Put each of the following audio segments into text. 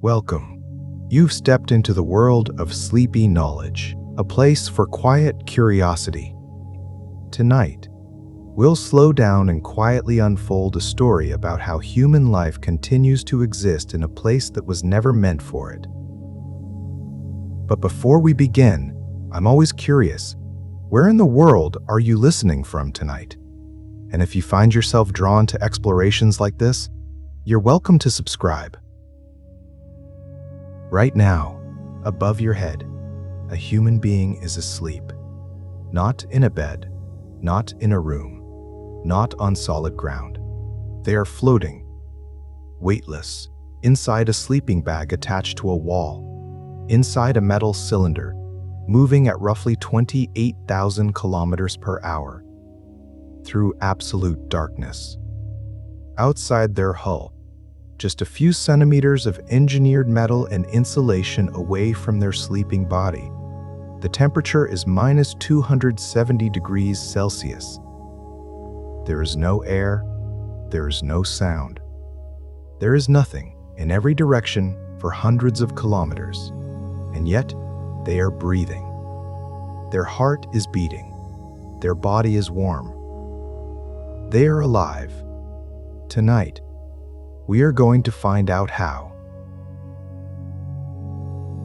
Welcome. You've stepped into the world of sleepy knowledge, a place for quiet curiosity. Tonight, we'll slow down and quietly unfold a story about how human life continues to exist in a place that was never meant for it. But before we begin, I'm always curious, where in the world are you listening from tonight? And if you find yourself drawn to explorations like this, you're welcome to subscribe. Right now, above your head, a human being is asleep. Not in a bed, not in a room, not on solid ground. They are floating, weightless, inside a sleeping bag attached to a wall, inside a metal cylinder, moving at roughly 28,000 kilometers per hour, through absolute darkness. Outside their hull, just a few centimeters of engineered metal and insulation away from their sleeping body, the temperature is minus 270 degrees Celsius. There is no air, there is no sound. There is nothing in every direction for hundreds of kilometers, and yet they are breathing. Their heart is beating. Their body is warm. They are alive. Tonight, we are going to find out how.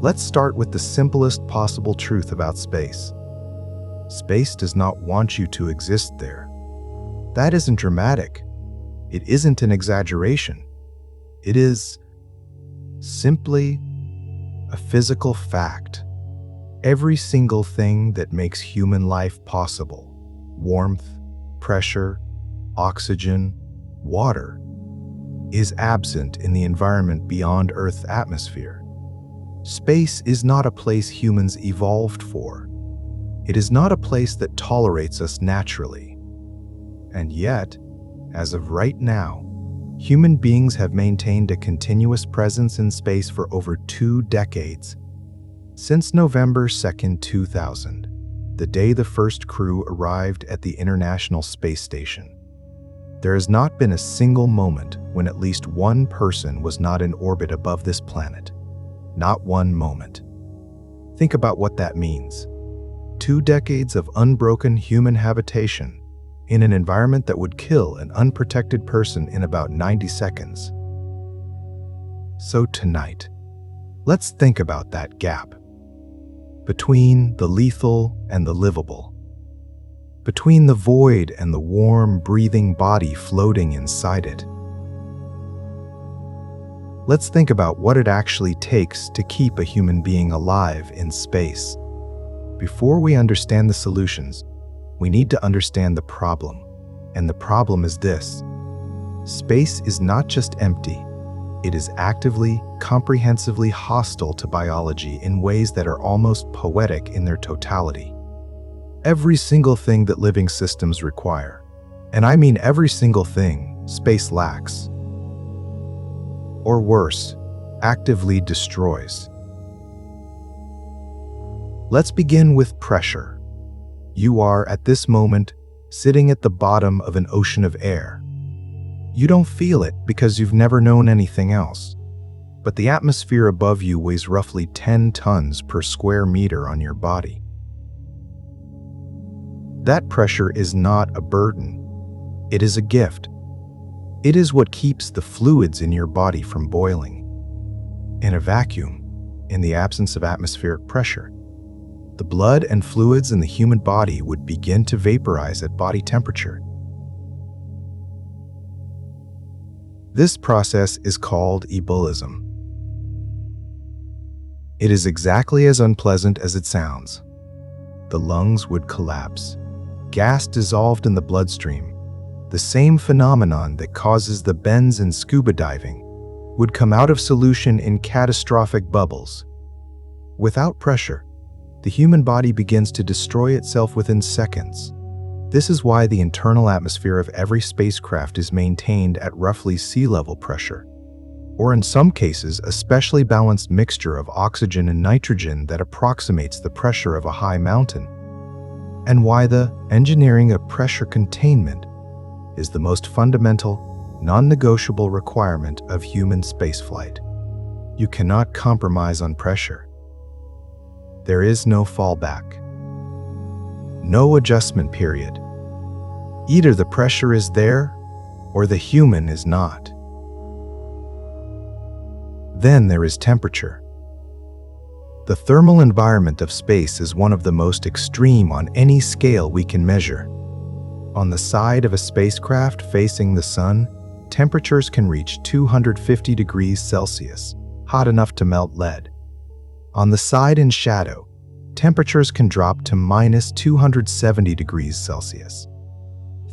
Let's start with the simplest possible truth about space. Space does not want you to exist there. That isn't dramatic. It isn't an exaggeration. It is simply a physical fact. Every single thing that makes human life possible, warmth, pressure, oxygen, water, is absent in the environment beyond Earth's atmosphere. Space is not a place humans evolved for. It is not a place that tolerates us naturally. And yet, as of right now, human beings have maintained a continuous presence in space for over 2 decades. Since November 2nd, 2000, the day the first crew arrived at the International Space Station, there has not been a single moment when at least one person was not in orbit above this planet. Not one moment. Think about what that means. 2 decades of unbroken human habitation in an environment that would kill an unprotected person in about 90 seconds. So tonight, let's think about that gap between the lethal and the livable, between the void and the warm, breathing body floating inside it. Let's think about what it actually takes to keep a human being alive in space. Before we understand the solutions, we need to understand the problem. And the problem is this: space is not just empty. It is actively, comprehensively hostile to biology in ways that are almost poetic in their totality. Every single thing that living systems require, and I mean every single thing, space lacks. Or worse, actively destroys. Let's begin with pressure. You are, at this moment, sitting at the bottom of an ocean of air. You don't feel it because you've never known anything else. But the atmosphere above you weighs roughly 10 tons per square meter on your body. That pressure is not a burden. It is a gift. It is what keeps the fluids in your body from boiling. In a vacuum, in the absence of atmospheric pressure, the blood and fluids in the human body would begin to vaporize at body temperature. This process is called ebullism. It is exactly as unpleasant as it sounds. The lungs would collapse. Gas dissolved in the bloodstream, the same phenomenon that causes the bends in scuba diving, would come out of solution in catastrophic bubbles. Without pressure, the human body begins to destroy itself within seconds. This is why the internal atmosphere of every spacecraft is maintained at roughly sea level pressure, or in some cases a specially balanced mixture of oxygen and nitrogen that approximates the pressure of a high mountain, and why the engineering of pressure containment is the most fundamental, non-negotiable requirement of human spaceflight. You cannot compromise on pressure. There is no fallback. No adjustment period. Either the pressure is there or the human is not. Then there is temperature. The thermal environment of space is one of the most extreme on any scale we can measure. On the side of a spacecraft facing the sun, temperatures can reach 250 degrees Celsius, hot enough to melt lead. On the side in shadow, temperatures can drop to minus 270 degrees Celsius,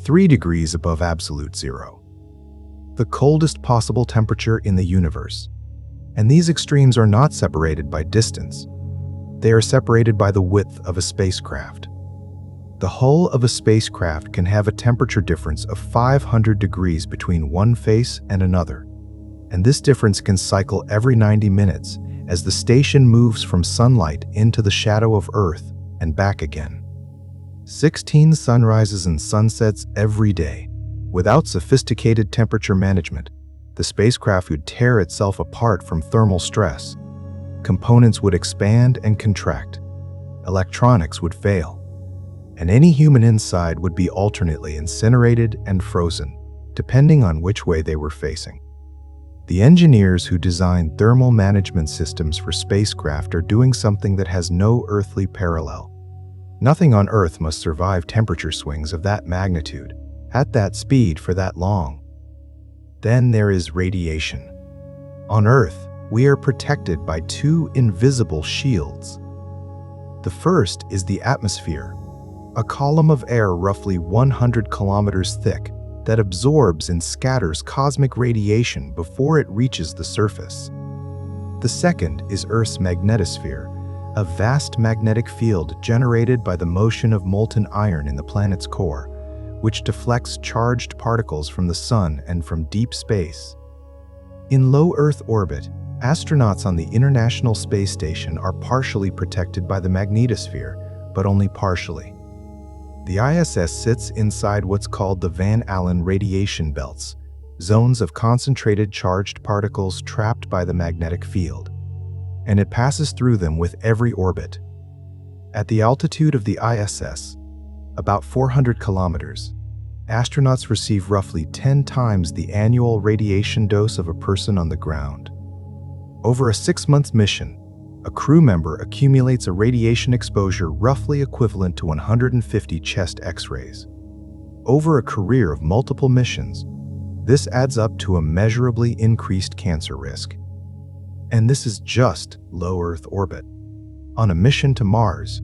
3 degrees above absolute zero. The coldest possible temperature in the universe. And these extremes are not separated by distance. They are separated by the width of a spacecraft. The hull of a spacecraft can have a temperature difference of 500 degrees between one face and another. And this difference can cycle every 90 minutes as the station moves from sunlight into the shadow of Earth and back again. 16 sunrises and sunsets every day. Without sophisticated temperature management, the spacecraft would tear itself apart from thermal stress. Components would expand and contract. Electronics would fail. And any human inside would be alternately incinerated and frozen, depending on which way they were facing. The engineers who designed thermal management systems for spacecraft are doing something that has no earthly parallel. Nothing on Earth must survive temperature swings of that magnitude, at that speed for that long. Then there is radiation. On Earth, we are protected by two invisible shields. The first is the atmosphere, a column of air roughly 100 kilometers thick that absorbs and scatters cosmic radiation before it reaches the surface. The second is Earth's magnetosphere, a vast magnetic field generated by the motion of molten iron in the planet's core, which deflects charged particles from the sun and from deep space. In low Earth orbit, astronauts on the International Space Station are partially protected by the magnetosphere, but only partially. The ISS sits inside what's called the Van Allen radiation belts, zones of concentrated charged particles trapped by the magnetic field, and it passes through them with every orbit. At the altitude of the ISS, about 400 kilometers, astronauts receive roughly 10 times the annual radiation dose of a person on the ground. Over a 6-month mission, a crew member accumulates a radiation exposure roughly equivalent to 150 chest X-rays. Over a career of multiple missions, this adds up to a measurably increased cancer risk. And this is just low Earth orbit. On a mission to Mars,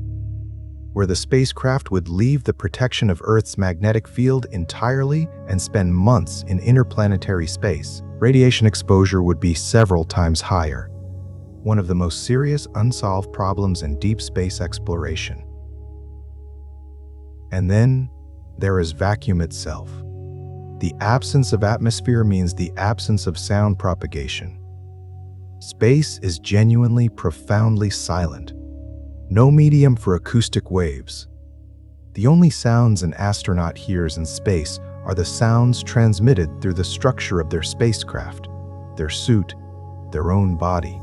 where the spacecraft would leave the protection of Earth's magnetic field entirely and spend months in interplanetary space, radiation exposure would be several times higher. One of the most serious unsolved problems in deep space exploration. And then there is vacuum itself. The absence of atmosphere means the absence of sound propagation. Space is genuinely, profoundly silent. No medium for acoustic waves. The only sounds an astronaut hears in space are the sounds transmitted through the structure of their spacecraft, their suit, their own body.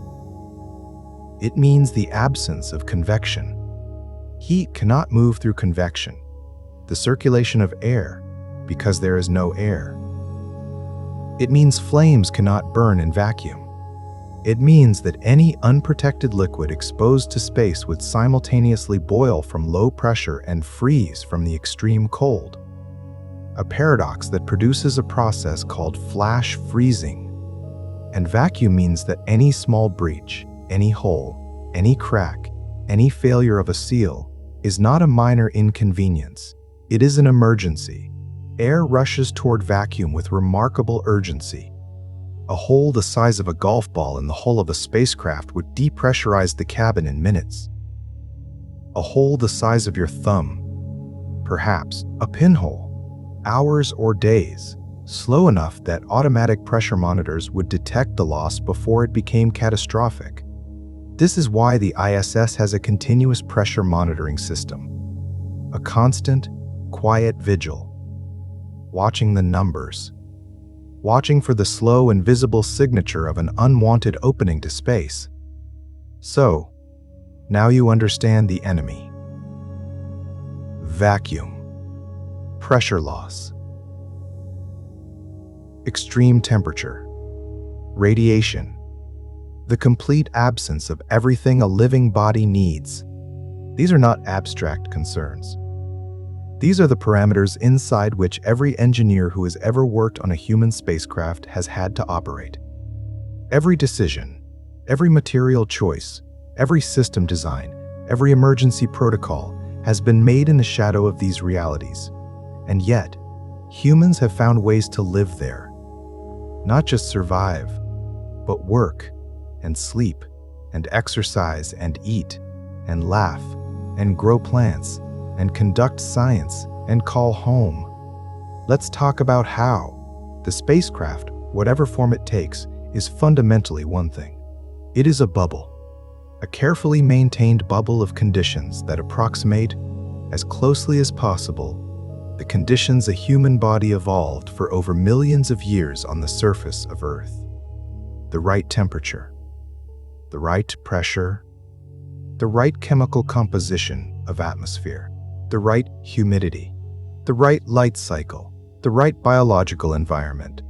It means the absence of convection. Heat cannot move through convection, the circulation of air, because there is no air. It means flames cannot burn in vacuum. It means that any unprotected liquid exposed to space would simultaneously boil from low pressure and freeze from the extreme cold. A paradox that produces a process called flash freezing. And vacuum means that any small breach, any hole, any crack, any failure of a seal is not a minor inconvenience. It is an emergency. Air rushes toward vacuum with remarkable urgency. A hole the size of a golf ball in the hull of a spacecraft would depressurize the cabin in minutes. A hole the size of your thumb, perhaps a pinhole, hours or days, slow enough that automatic pressure monitors would detect the loss before it became catastrophic. This is why the ISS has a continuous pressure monitoring system, a constant, quiet vigil, watching the numbers. watching for the slow and visible signature of an unwanted opening to space. So, now you understand the enemy. Vacuum, pressure loss, extreme temperature, radiation, the complete absence of everything a living body needs. These are not abstract concerns. These are the parameters inside which every engineer who has ever worked on a human spacecraft has had to operate. Every decision, every material choice, every system design, every emergency protocol has been made in the shadow of these realities. And yet, humans have found ways to live there. Not just survive, but work and sleep and exercise and eat and laugh and grow plants and conduct science and call home. Let's talk about how. The spacecraft, whatever form it takes, is fundamentally one thing. It is a bubble, a carefully maintained bubble of conditions that approximate, as closely as possible, the conditions a human body evolved for over millions of years on the surface of Earth. The right temperature, the right pressure, the right chemical composition of atmosphere, the right humidity, the right light cycle, the right biological environment.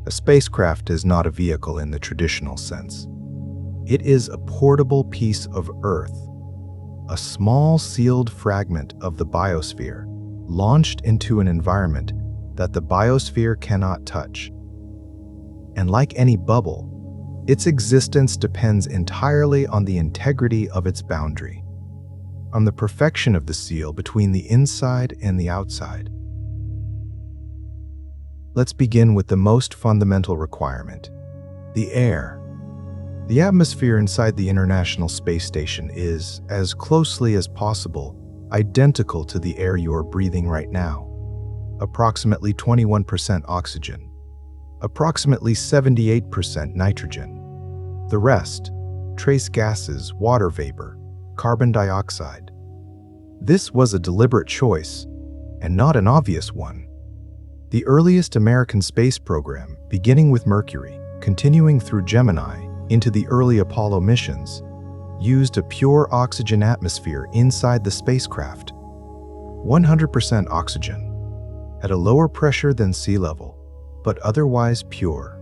A spacecraft is not a vehicle in the traditional sense. It is a portable piece of Earth, a small sealed fragment of the biosphere, launched into an environment that the biosphere cannot touch. And like any bubble, its existence depends entirely on the integrity of its boundary, on the perfection of the seal between the inside and the outside. Let's begin with the most fundamental requirement: the air. The atmosphere inside the International Space Station is, as closely as possible, identical to the air you are breathing right now. Approximately 21% oxygen, approximately 78% nitrogen. The rest, trace gases, water vapor, carbon dioxide. This was a deliberate choice, and not an obvious one. The earliest American space program, beginning with Mercury, continuing through Gemini into the early Apollo missions, used a pure oxygen atmosphere inside the spacecraft. 100% oxygen, at a lower pressure than sea level, but otherwise pure.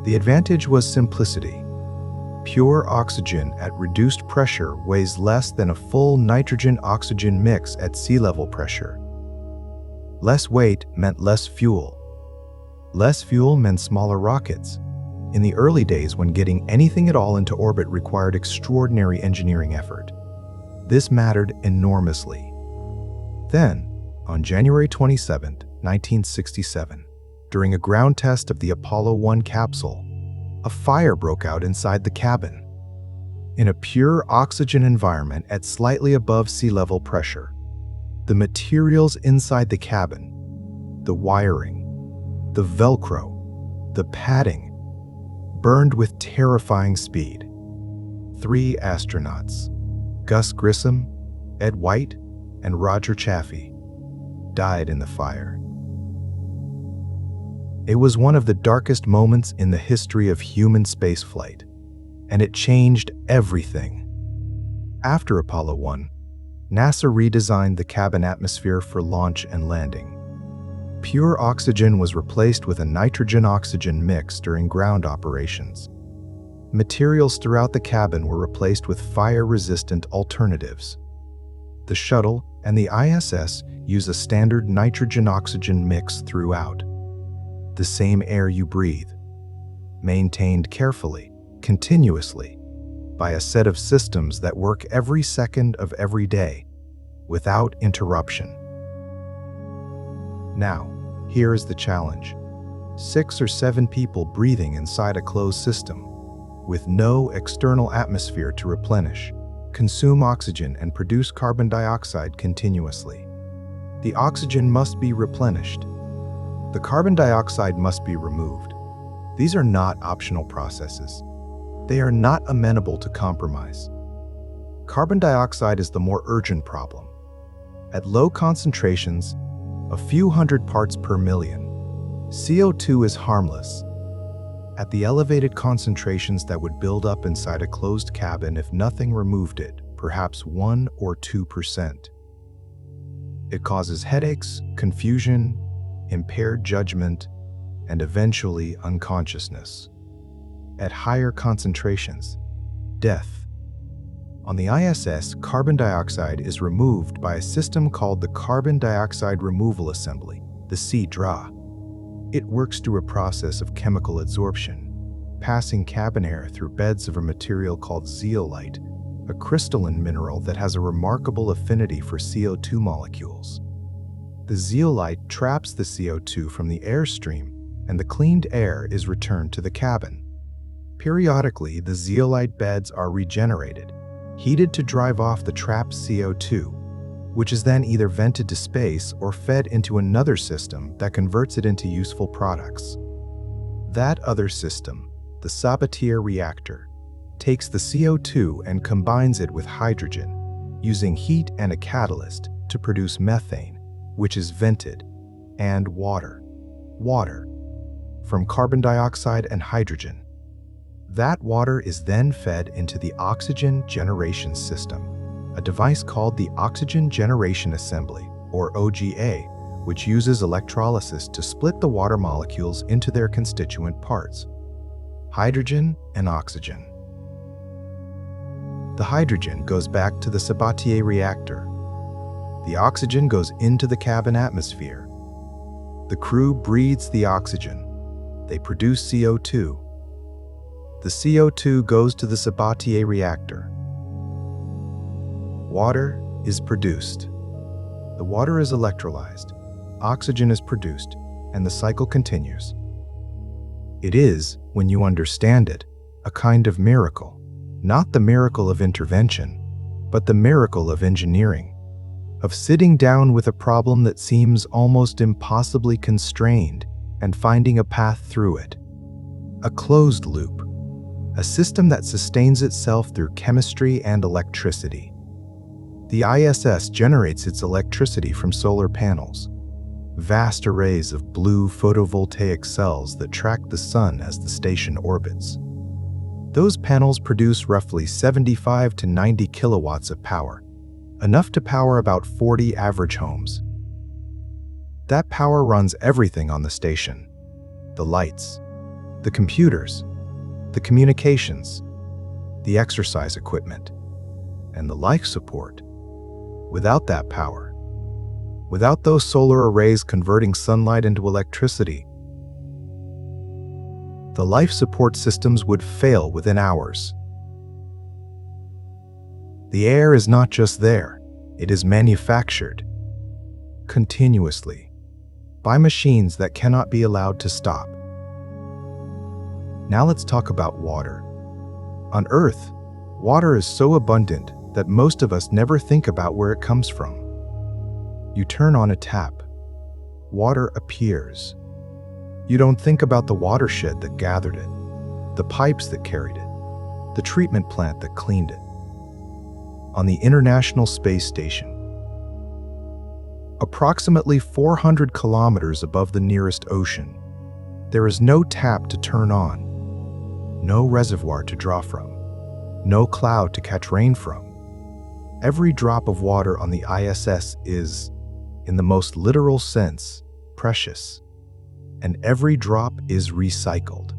The advantage was simplicity. Pure oxygen at reduced pressure weighs less than a full nitrogen-oxygen mix at sea level pressure. Less weight meant less fuel. Less fuel meant smaller rockets. In the early days, when getting anything at all into orbit required extraordinary engineering effort, this mattered enormously. Then, on January 27, 1967, during a ground test of the Apollo 1 capsule, a fire broke out inside the cabin. In a pure oxygen environment at slightly above sea level pressure, the materials inside the cabin, the wiring, the Velcro, the padding, burned with terrifying speed. 3 astronauts, Gus Grissom, Ed White, and Roger Chaffee, died in the fire. It was one of the darkest moments in the history of human spaceflight, and it changed everything. After Apollo 1, NASA redesigned the cabin atmosphere for launch and landing. Pure oxygen was replaced with a nitrogen-oxygen mix during ground operations. Materials throughout the cabin were replaced with fire-resistant alternatives. The shuttle and the ISS use a standard nitrogen-oxygen mix throughout. The same air you breathe, maintained carefully, continuously, by a set of systems that work every second of every day, without interruption. Now, here is the challenge. 6 or 7 people breathing inside a closed system, with no external atmosphere to replenish, consume oxygen and produce carbon dioxide continuously. The oxygen must be replenished. The carbon dioxide must be removed. These are not optional processes. They are not amenable to compromise. Carbon dioxide is the more urgent problem. At low concentrations, a few hundred parts per million, CO2 is harmless. At the elevated concentrations that would build up inside a closed cabin if nothing removed it, perhaps 1 or 2%. It causes headaches, confusion, impaired judgment, and eventually unconsciousness. At higher concentrations, death. On the ISS, carbon dioxide is removed by a system called the Carbon Dioxide Removal Assembly, the CDRA. It works through a process of chemical adsorption, passing cabin air through beds of a material called zeolite, a crystalline mineral that has a remarkable affinity for CO2 molecules. The zeolite traps the CO2 from the airstream, and the cleaned air is returned to the cabin. Periodically, the zeolite beds are regenerated, heated to drive off the trapped CO2, which is then either vented to space or fed into another system that converts it into useful products. That other system, the Sabatier reactor, takes the CO2 and combines it with hydrogen, using heat and a catalyst to produce methane, which is vented, and water from carbon dioxide and hydrogen. That water is then fed into the oxygen generation system, a device called the Oxygen Generation Assembly, or OGA, which uses electrolysis to split the water molecules into their constituent parts, hydrogen and oxygen. The hydrogen goes back to the Sabatier reactor. The oxygen goes into the cabin atmosphere. The crew breathes the oxygen. They produce CO2. The CO2 goes to the Sabatier reactor. Water is produced. The water is electrolyzed. Oxygen is produced, and the cycle continues. It is, when you understand it, a kind of miracle. Not the miracle of intervention, but the miracle of engineering, of sitting down with a problem that seems almost impossibly constrained and finding a path through it. A closed loop, a system that sustains itself through chemistry and electricity. The ISS generates its electricity from solar panels, vast arrays of blue photovoltaic cells that track the sun as the station orbits. Those panels produce roughly 75 to 90 kilowatts of power, enough to power about 40 average homes. That power runs everything on the station: the lights, the computers, the communications, the exercise equipment, and the life support. Without that power, without those solar arrays converting sunlight into electricity, the life support systems would fail within hours. The air is not just there, it is manufactured continuously by machines that cannot be allowed to stop. Now let's talk about water. On Earth, water is so abundant that most of us never think about where it comes from. You turn on a tap, water appears. You don't think about the watershed that gathered it, the pipes that carried it, the treatment plant that cleaned it. On the International Space Station, approximately 400 kilometers above the nearest ocean, there is no tap to turn on, no reservoir to draw from, no cloud to catch rain from. Every drop of water on the ISS is, in the most literal sense, precious, and every drop is recycled.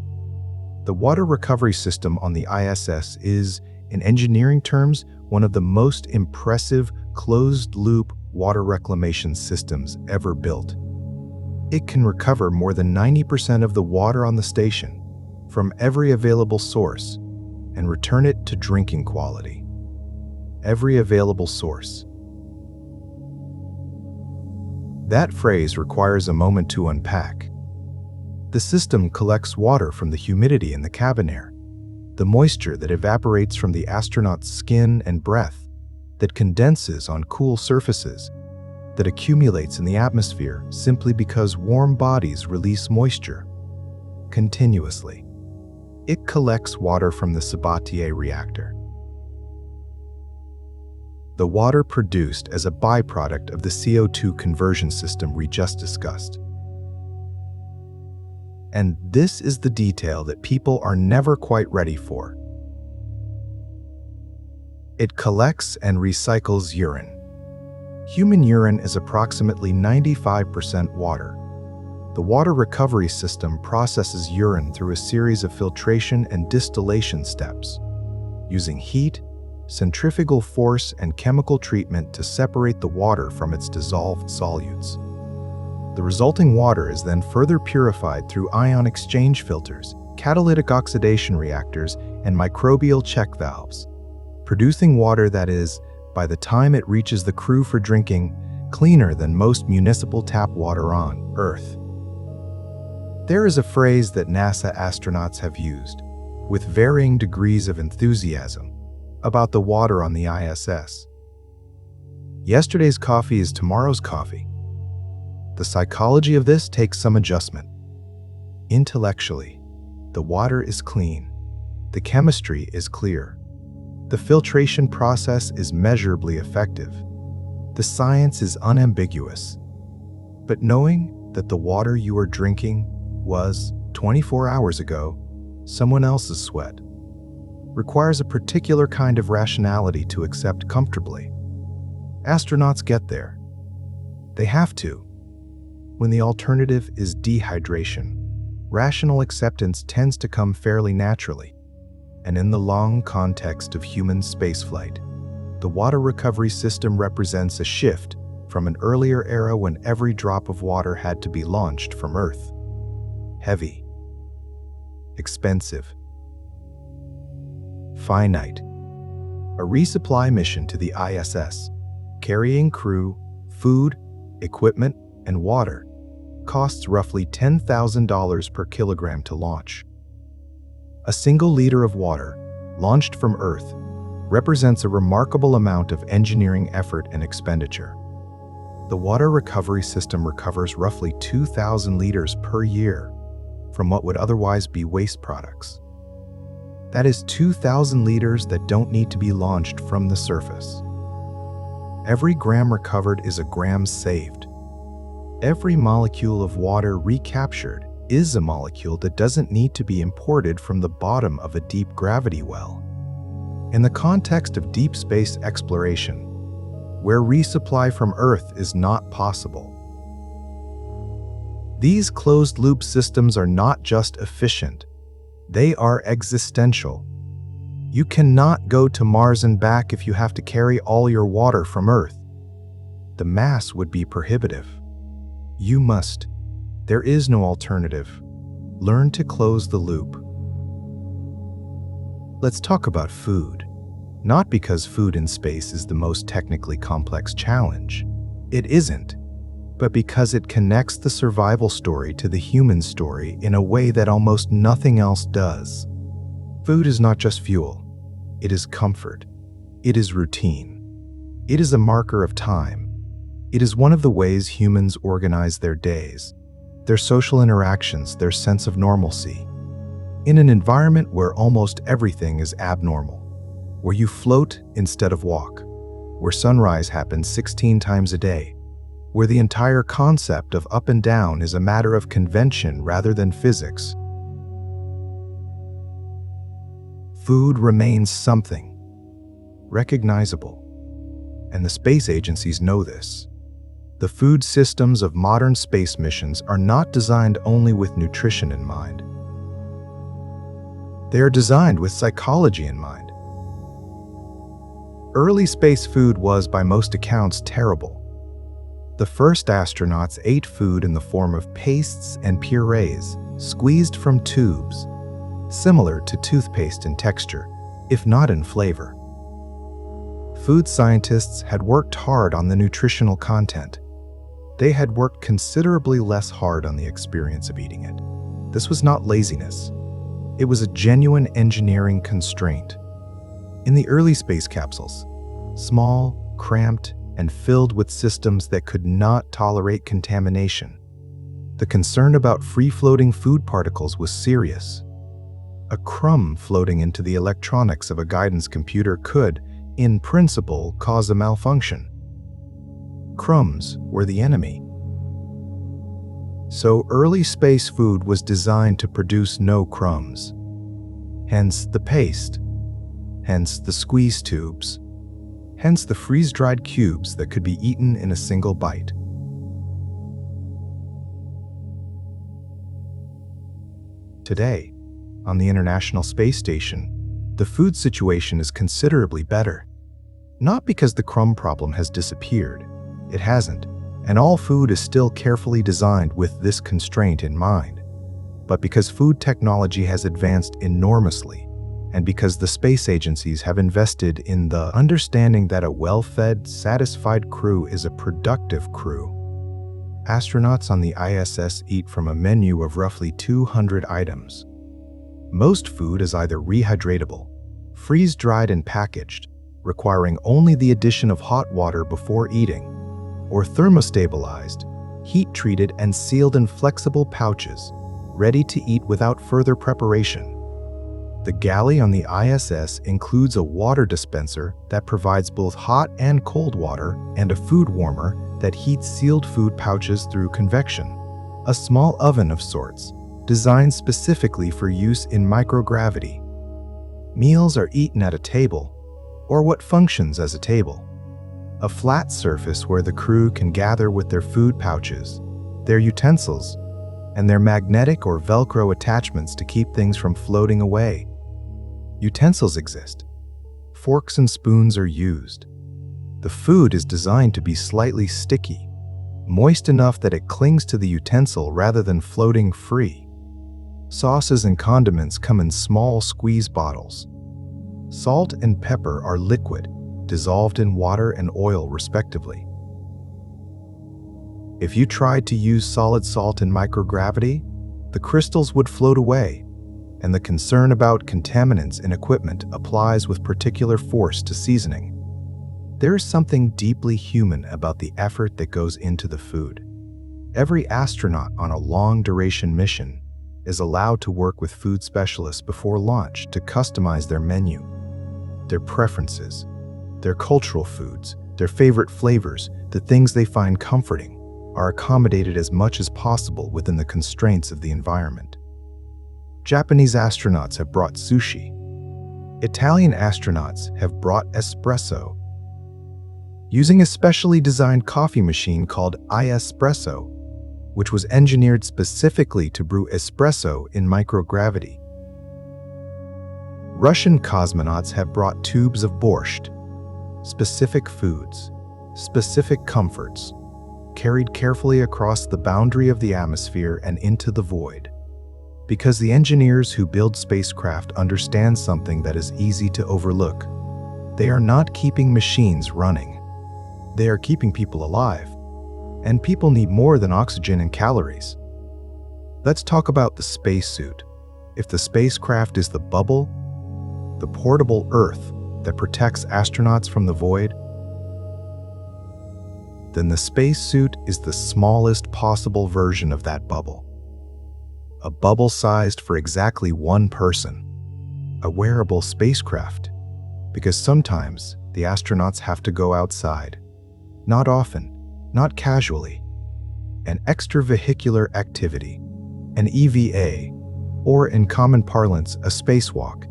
The water recovery system on the ISS is, in engineering terms, one of the most impressive closed-loop water reclamation systems ever built. It can recover more than 90% of the water on the station from every available source and return it to drinking quality. Every available source. That phrase requires a moment to unpack. The system collects water from the humidity in the cabin air, the moisture that evaporates from the astronaut's skin and breath, that condenses on cool surfaces, that accumulates in the atmosphere simply because warm bodies release moisture. Continuously. It collects water from the Sabatier reactor. The water produced as a byproduct of the CO2 conversion system we just discussed. And this is the detail that people are never quite ready for. It collects and recycles urine. Human urine is approximately 95% water. The water recovery system processes urine through a series of filtration and distillation steps, using heat, centrifugal force, and chemical treatment to separate the water from its dissolved solutes. The resulting water is then further purified through ion exchange filters, catalytic oxidation reactors, and microbial check valves, producing water that is, by the time it reaches the crew for drinking, cleaner than most municipal tap water on Earth. There is a phrase that NASA astronauts have used, with varying degrees of enthusiasm, about the water on the ISS. Yesterday's coffee is tomorrow's coffee. The psychology of this takes some adjustment. Intellectually, the water is clean. The chemistry is clear. The filtration process is measurably effective. The science is unambiguous. But knowing that the water you are drinking was, 24 hours ago, someone else's sweat, requires a particular kind of rationality to accept comfortably. Astronauts get there. They have to. When the alternative is dehydration, rational acceptance tends to come fairly naturally. And in the long context of human spaceflight, the water recovery system represents a shift from an earlier era when every drop of water had to be launched from Earth. Heavy, expensive, finite. A resupply mission to the ISS, carrying crew, food, equipment, and water, costs roughly $10,000 per kilogram to launch. A single liter of water, launched from Earth, represents a remarkable amount of engineering effort and expenditure. The water recovery system recovers roughly 2,000 liters per year from what would otherwise be waste products. That is 2,000 liters that don't need to be launched from the surface. Every gram recovered is a gram saved. Every molecule of water recaptured is a molecule that doesn't need to be imported from the bottom of a deep gravity well. In the context of deep space exploration, where resupply from Earth is not possible, these closed-loop systems are not just efficient, they are existential. You cannot go to Mars and back if you have to carry all your water from Earth. The mass would be prohibitive. You must. There is no alternative. Learn to close the loop. Let's talk about food. Not because food in space is the most technically complex challenge. It isn't. But because it connects the survival story to the human story in a way that almost nothing else does. Food is not just fuel. It is comfort. It is routine. It is a marker of time. It is one of the ways humans organize their days, their social interactions, their sense of normalcy. In an environment where almost everything is abnormal, where you float instead of walk, where sunrise happens 16 times a day, where the entire concept of up and down is a matter of convention rather than physics, food remains something recognizable. And the space agencies know this. The food systems of modern space missions are not designed only with nutrition in mind. They are designed with psychology in mind. Early space food was, by most accounts, terrible. The first astronauts ate food in the form of pastes and purees, squeezed from tubes, similar to toothpaste in texture, if not in flavor. Food scientists had worked hard on the nutritional content. They had worked considerably less hard on the experience of eating it. This was not laziness. It was a genuine engineering constraint. In the early space capsules, small, cramped, and filled with systems that could not tolerate contamination, the concern about free-floating food particles was serious. A crumb floating into the electronics of a guidance computer could, in principle, cause a malfunction. Crumbs were the enemy. So early space food was designed to produce no crumbs. Hence the paste. Hence the squeeze tubes. Hence the freeze-dried cubes that could be eaten in a single bite. Today, on the International Space Station, the food situation is considerably better. Not because the crumb problem has disappeared. It hasn't, and all food is still carefully designed with this constraint in mind. But because food technology has advanced enormously, and because the space agencies have invested in the understanding that a well-fed, satisfied crew is a productive crew, astronauts on the ISS eat from a menu of roughly 200 items. Most food is either rehydratable, freeze-dried and packaged, requiring only the addition of hot water before eating, or thermostabilized, heat-treated and sealed in flexible pouches, ready to eat without further preparation. The galley on the ISS includes a water dispenser that provides both hot and cold water and a food warmer that heats sealed food pouches through convection, a small oven of sorts, designed specifically for use in microgravity. Meals are eaten at a table, or what functions as a table, a flat surface where the crew can gather with their food pouches, their utensils, and their magnetic or Velcro attachments to keep things from floating away. Utensils exist. Forks and spoons are used. The food is designed to be slightly sticky, moist enough that it clings to the utensil rather than floating free. Sauces and condiments come in small squeeze bottles. Salt and pepper are liquid, dissolved in water and oil respectively. If you tried to use solid salt in microgravity, the crystals would float away, and the concern about contaminants in equipment applies with particular force to seasoning. There is something deeply human about the effort that goes into the food. Every astronaut on a long-duration mission is allowed to work with food specialists before launch to customize their menu, their preferences, their cultural foods, their favorite flavors, the things they find comforting, are accommodated as much as possible within the constraints of the environment. Japanese astronauts have brought sushi. Italian astronauts have brought espresso. Using a specially designed coffee machine called iEspresso, which was engineered specifically to brew espresso in microgravity. Russian cosmonauts have brought tubes of borscht, specific foods, specific comforts, carried carefully across the boundary of the atmosphere and into the void. Because the engineers who build spacecraft understand something that is easy to overlook. They are not keeping machines running. They are keeping people alive. And people need more than oxygen and calories. Let's talk about the spacesuit. If the spacecraft is the bubble, the portable Earth that protects astronauts from the void, then the spacesuit is the smallest possible version of that bubble. A bubble sized for exactly one person. A wearable spacecraft. Because sometimes the astronauts have to go outside. Not often, not casually. An extravehicular activity, an EVA, or in common parlance, a spacewalk,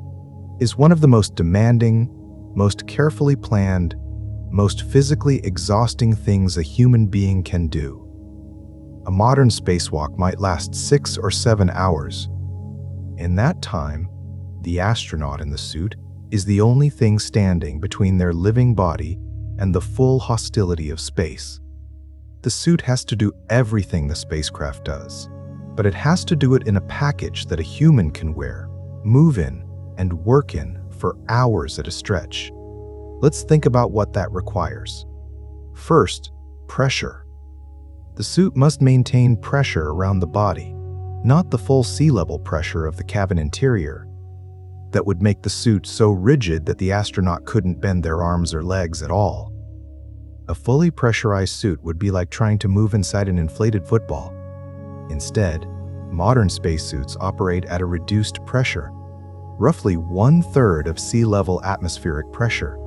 is one of the most demanding, most carefully planned, most physically exhausting things a human being can do. A modern spacewalk might last 6 or 7 hours. In that time, the astronaut in the suit is the only thing standing between their living body and the full hostility of space. The suit has to do everything the spacecraft does, but it has to do it in a package that a human can wear, move in, and work in for hours at a stretch. Let's think about what that requires. First, pressure. The suit must maintain pressure around the body, not the full sea level pressure of the cabin interior. That would make the suit so rigid that the astronaut couldn't bend their arms or legs at all. A fully pressurized suit would be like trying to move inside an inflated football. Instead, modern spacesuits operate at a reduced pressure, roughly 1/3 of sea level atmospheric pressure,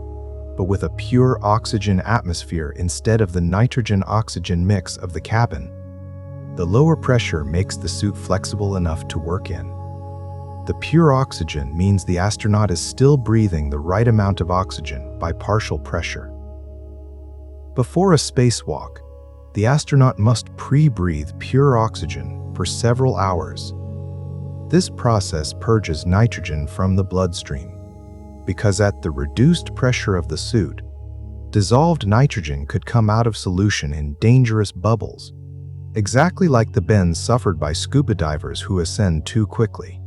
but with a pure oxygen atmosphere instead of the nitrogen-oxygen mix of the cabin. The lower pressure makes the suit flexible enough to work in. The pure oxygen means the astronaut is still breathing the right amount of oxygen by partial pressure. Before a spacewalk, the astronaut must pre-breathe pure oxygen for several hours. This process purges nitrogen from the bloodstream, because at the reduced pressure of the suit, dissolved nitrogen could come out of solution in dangerous bubbles, exactly like the bends suffered by scuba divers who ascend too quickly.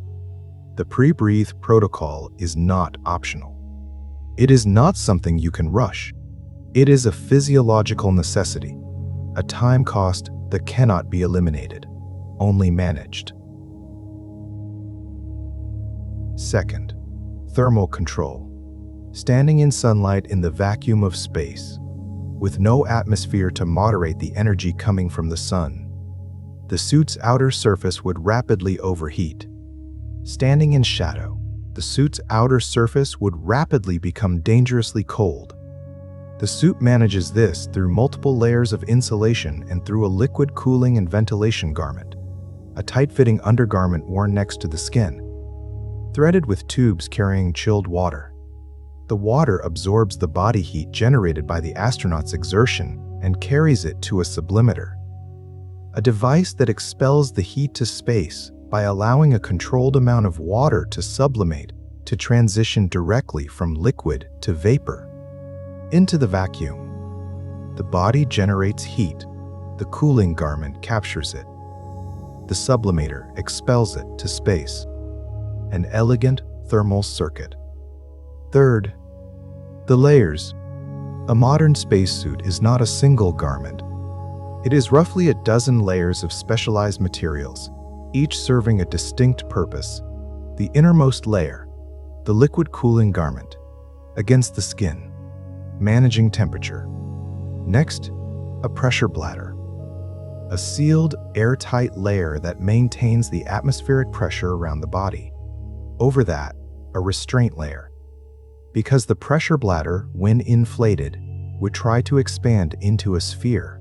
The pre-breathe protocol is not optional. It is not something you can rush. It is a physiological necessity, a time cost that cannot be eliminated, only managed. Second, thermal control. Standing in sunlight in the vacuum of space, with no atmosphere to moderate the energy coming from the sun, the suit's outer surface would rapidly overheat. Standing in shadow, the suit's outer surface would rapidly become dangerously cold. The suit manages this through multiple layers of insulation and through a liquid cooling and ventilation garment, a tight-fitting undergarment worn next to the skin, threaded with tubes carrying chilled water. The water absorbs the body heat generated by the astronaut's exertion and carries it to a sublimator, a device that expels the heat to space by allowing a controlled amount of water to sublimate to transition directly from liquid to vapor into the vacuum. The body generates heat, the cooling garment captures it, the sublimator expels it to space. An elegant thermal circuit. Third, the layers. A modern spacesuit is not a single garment. It is roughly a dozen layers of specialized materials, each serving a distinct purpose. The innermost layer, the liquid cooling garment, against the skin, managing temperature. Next, a pressure bladder, a sealed, airtight layer that maintains the atmospheric pressure around the body. Over that, a restraint layer, because the pressure bladder, when inflated, would try to expand into a sphere.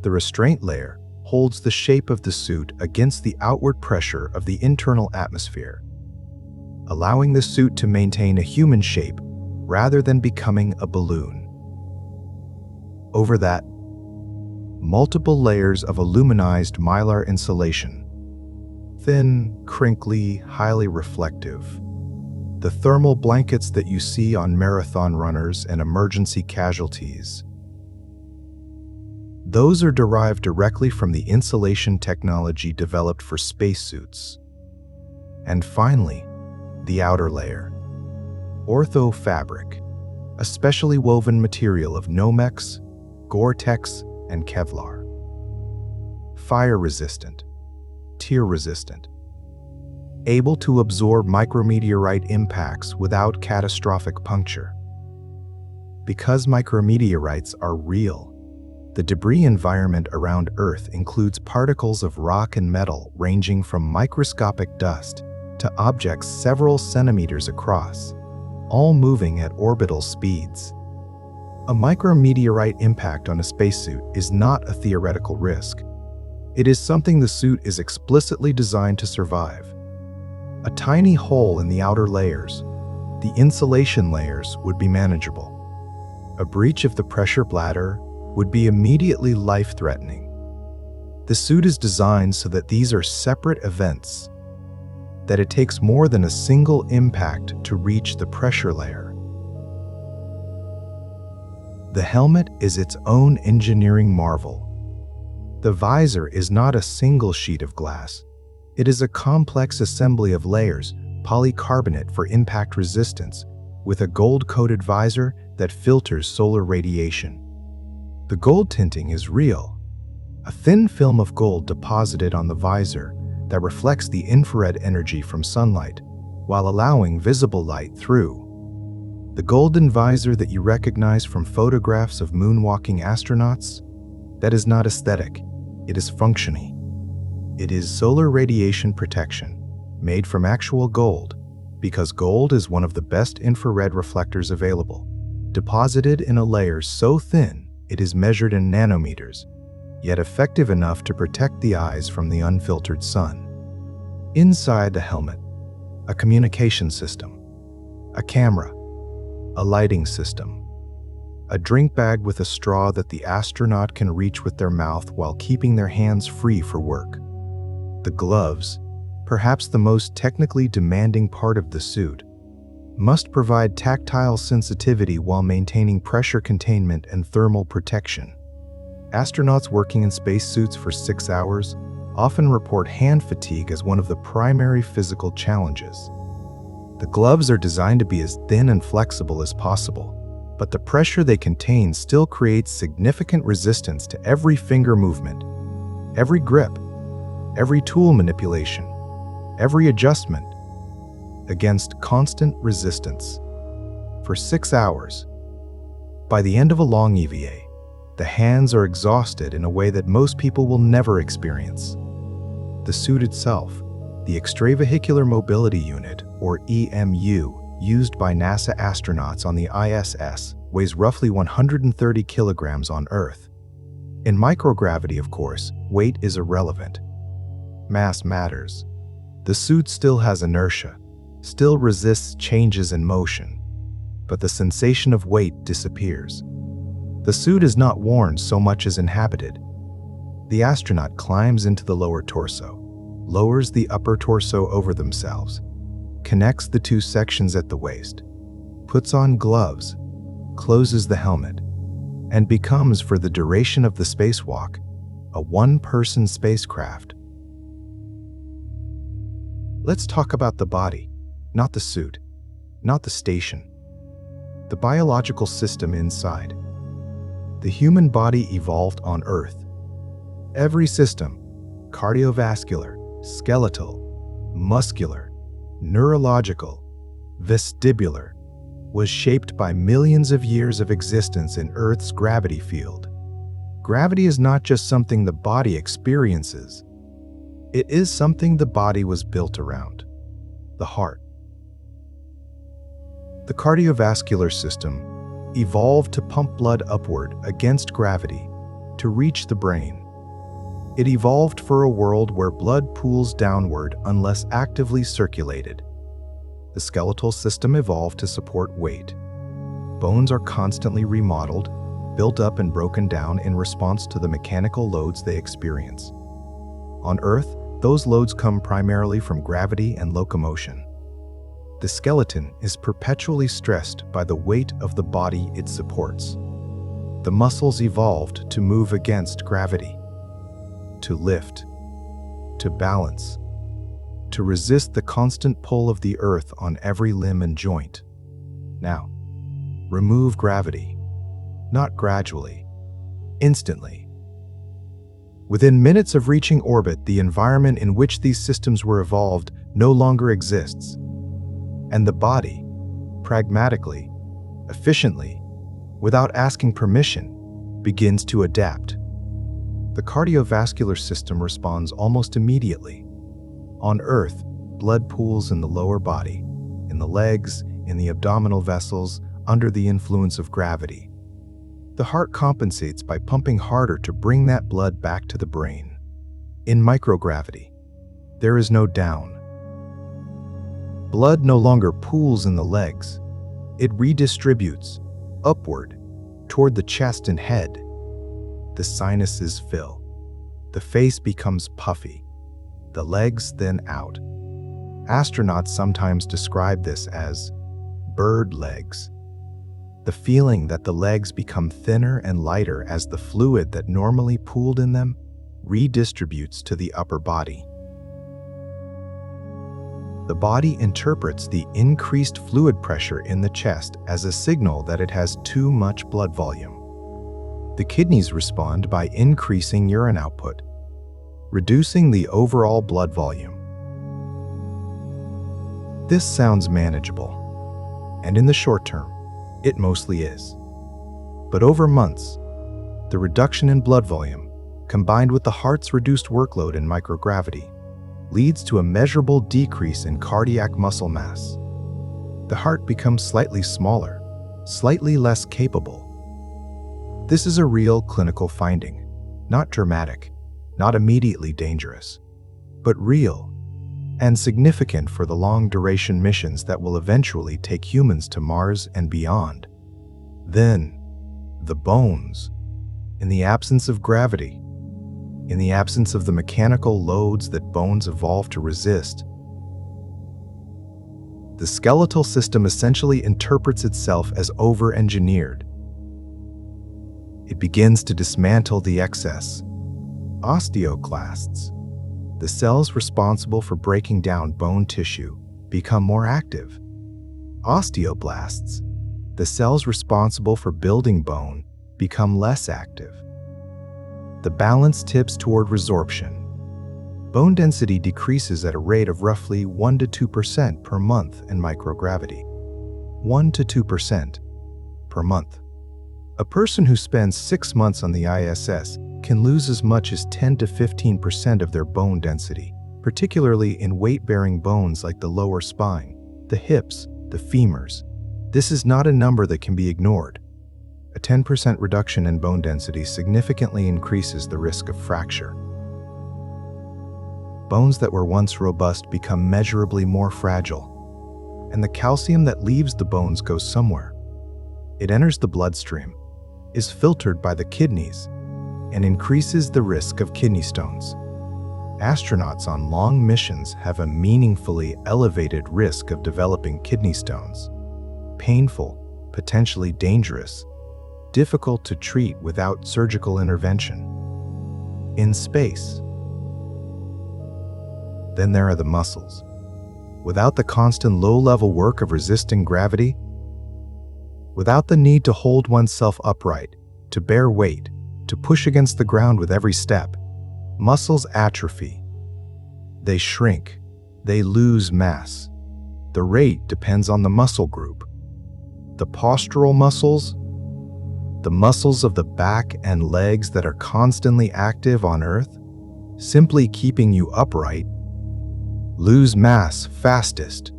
The restraint layer holds the shape of the suit against the outward pressure of the internal atmosphere, allowing the suit to maintain a human shape rather than becoming a balloon. Over that, multiple layers of aluminized mylar insulation, thin, crinkly, highly reflective. The thermal blankets that you see on marathon runners and emergency casualties. Those are derived directly from the insulation technology developed for spacesuits. And finally, the outer layer, ortho fabric, a specially woven material of Nomex, Gore-Tex, and Kevlar. Fire-resistant, tear-resistant, able to absorb micrometeorite impacts without catastrophic puncture. Because micrometeorites are real, the debris environment around Earth includes particles of rock and metal ranging from microscopic dust to objects several centimeters across, all moving at orbital speeds. A micrometeorite impact on a spacesuit is not a theoretical risk. It is something the suit is explicitly designed to survive. A tiny hole in the outer layers, the insulation layers, would be manageable. A breach of the pressure bladder would be immediately life-threatening. The suit is designed so that these are separate events, that it takes more than a single impact to reach the pressure layer. The helmet is its own engineering marvel. The visor is not a single sheet of glass. It is a complex assembly of layers, polycarbonate for impact resistance, with a gold-coated visor that filters solar radiation. The gold tinting is real, a thin film of gold deposited on the visor that reflects the infrared energy from sunlight while allowing visible light through. The golden visor that you recognize from photographs of moonwalking astronauts, that is not aesthetic, it is functioning. It is solar radiation protection, made from actual gold, because gold is one of the best infrared reflectors available, deposited in a layer so thin it is measured in nanometers. yet effective enough to protect the eyes from the unfiltered sun. Inside the helmet, a communication system, a camera, a lighting system, a drink bag with a straw that the astronaut can reach with their mouth while keeping their hands free for work. The gloves, perhaps the most technically demanding part of the suit, must provide tactile sensitivity while maintaining pressure containment and thermal protection. Astronauts working in spacesuits for 6 hours often report hand fatigue as one of the primary physical challenges. The gloves are designed to be as thin and flexible as possible, but the pressure they contain still creates significant resistance to every finger movement, every grip, every tool manipulation, every adjustment, against constant resistance. For 6 hours. By the end of a long EVA, the hands are exhausted in a way that most people will never experience. The suit itself, the Extravehicular Mobility Unit, or EMU, used by NASA astronauts on the ISS, weighs roughly 130 kilograms on Earth. In microgravity, of course, weight is irrelevant. Mass matters. The suit still has inertia, still resists changes in motion, but the sensation of weight disappears. The suit is not worn so much as inhabited. The astronaut climbs into the lower torso, lowers the upper torso over themselves, connects the two sections at the waist, puts on gloves, closes the helmet, and becomes, for the duration of the spacewalk, a one-person spacecraft. Let's talk about the body, not the suit, not the station. The biological system inside. The human body evolved on Earth. Every system, cardiovascular, skeletal, muscular, neurological, vestibular, was shaped by millions of years of existence in Earth's gravity field. Gravity is not just something the body experiences. It is something the body was built around. The heart. The cardiovascular system evolved to pump blood upward against gravity to reach the brain. It evolved for a world where blood pools downward unless actively circulated. The skeletal system evolved to support weight. Bones are constantly remodeled, built up and broken down in response to the mechanical loads they experience. On Earth, those loads come primarily from gravity and locomotion. The skeleton is perpetually stressed by the weight of the body it supports. The muscles evolved to move against gravity, to lift, to balance, to resist the constant pull of the Earth on every limb and joint. Now, remove gravity, not gradually, instantly. Within minutes of reaching orbit, the environment in which these systems were evolved no longer exists. And the body, pragmatically, efficiently, without asking permission, begins to adapt. The cardiovascular system responds almost immediately. On Earth, blood pools in the lower body, in the legs, in the abdominal vessels, under the influence of gravity. The heart compensates by pumping harder to bring that blood back to the brain. In microgravity, there is no down. Blood no longer pools in the legs. It redistributes upward toward the chest and head. The sinuses fill. The face becomes puffy. The legs thin out. Astronauts sometimes describe this as bird legs. The feeling that the legs become thinner and lighter as the fluid that normally pooled in them redistributes to the upper body. The body interprets the increased fluid pressure in the chest as a signal that it has too much blood volume. The kidneys respond by increasing urine output, reducing the overall blood volume. This sounds manageable, and in the short term, it mostly is. But over months, the reduction in blood volume, combined with the heart's reduced workload in microgravity, leads to a measurable decrease in cardiac muscle mass. The heart becomes slightly smaller, slightly less capable. This is a real clinical finding. Not dramatic, not immediately dangerous, but real and significant for the long-duration missions that will eventually take humans to Mars and beyond. Then, the bones. In the absence of gravity, in the absence of the mechanical loads that bones evolve to resist, the skeletal system essentially interprets itself as over-engineered. It begins to dismantle the excess. Osteoclasts, the cells responsible for breaking down bone tissue, become more active. Osteoblasts, the cells responsible for building bone, become less active. The balance tips toward resorption. Bone density decreases at a rate of roughly 1 to 2% per month in microgravity. 1 to 2% per month. A person who spends 6 months on the ISS can lose as much as 10 to 15% of their bone density, particularly in weight-bearing bones like the lower spine, the hips, the femurs. This is not a number that can be ignored. A 10% reduction in bone density significantly increases the risk of fracture. Bones that were once robust become measurably more fragile, and the calcium that leaves the bones goes somewhere. It enters the bloodstream, is filtered by the kidneys, and increases the risk of kidney stones. Astronauts on long missions have a meaningfully elevated risk of developing kidney stones. Painful, potentially dangerous, difficult to treat without surgical intervention. In space. Then there are the muscles. Without the constant low-level work of resisting gravity, without the need to hold oneself upright, to bear weight, to push against the ground with every step, muscles atrophy. They shrink. They lose mass. The rate depends on the muscle group. The postural muscles, the muscles of the back and legs that are constantly active on Earth, simply keeping you upright, lose mass fastest.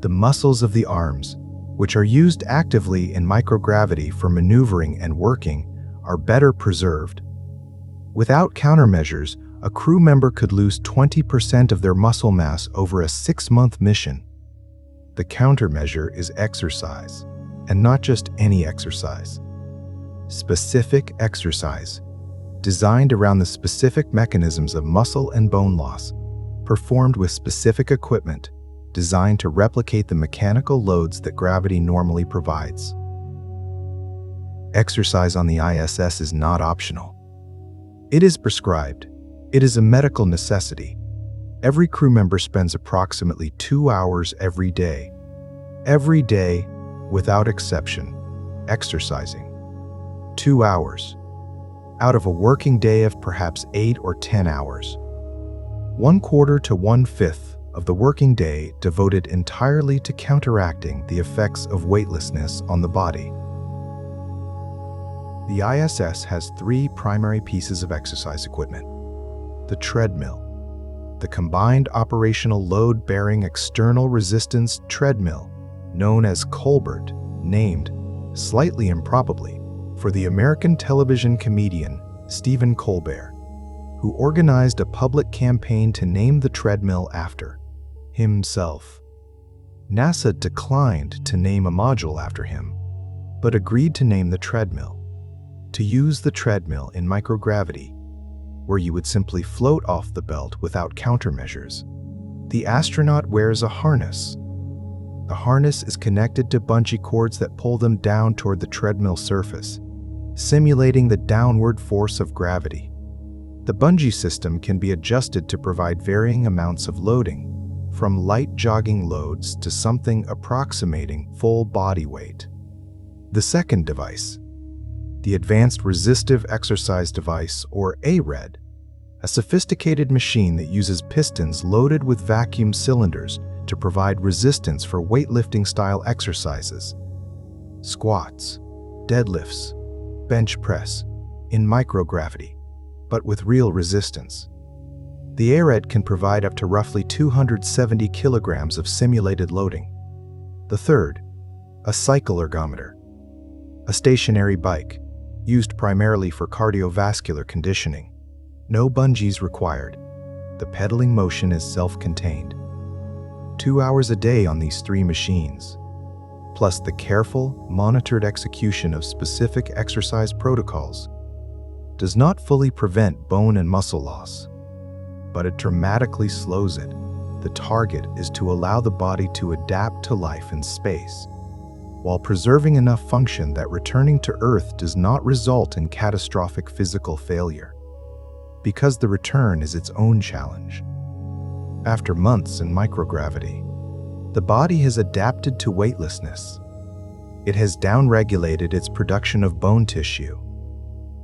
The muscles of the arms, which are used actively in microgravity for maneuvering and working, are better preserved. Without countermeasures, a crew member could lose 20% of their muscle mass over a 6-month mission. The countermeasure is exercise, and not just any exercise. Specific exercise, designed around the specific mechanisms of muscle and bone loss, performed with specific equipment, designed to replicate the mechanical loads that gravity normally provides. Exercise on the ISS is not optional. It is prescribed. It is a medical necessity. Every crew member spends approximately 2 hours every day, without exception, exercising. 2 hours, out of a working day of perhaps 8 or 10 hours. 1/4 to 1/5 of the working day devoted entirely to counteracting the effects of weightlessness on the body. The ISS has 3 primary pieces of exercise equipment. The treadmill, the combined operational load-bearing external resistance treadmill, known as Colbert, named, slightly improbably, for the American television comedian Stephen Colbert, who organized a public campaign to name the treadmill after himself. NASA declined to name a module after him, but agreed to name the treadmill. To use the treadmill in microgravity, where you would simply float off the belt without countermeasures, the astronaut wears a harness. The harness is connected to bungee cords that pull them down toward the treadmill surface, simulating the downward force of gravity. The bungee system can be adjusted to provide varying amounts of loading, from light jogging loads to something approximating full body weight. The second device, the Advanced Resistive Exercise Device, or ARED, a sophisticated machine that uses pistons loaded with vacuum cylinders to provide resistance for weightlifting-style exercises. Squats, deadlifts, bench press, in microgravity, but with real resistance. The ARED can provide up to roughly 270 kilograms of simulated loading. The third, a cycle ergometer, a stationary bike, used primarily for cardiovascular conditioning. No bungees required. The pedaling motion is self-contained. 2 hours a day on these 3 machines, plus the careful, monitored execution of specific exercise protocols, does not fully prevent bone and muscle loss, but it dramatically slows it. The target is to allow the body to adapt to life in space, while preserving enough function that returning to Earth does not result in catastrophic physical failure, because the return is its own challenge. After months in microgravity, the body has adapted to weightlessness. It has downregulated its production of bone tissue.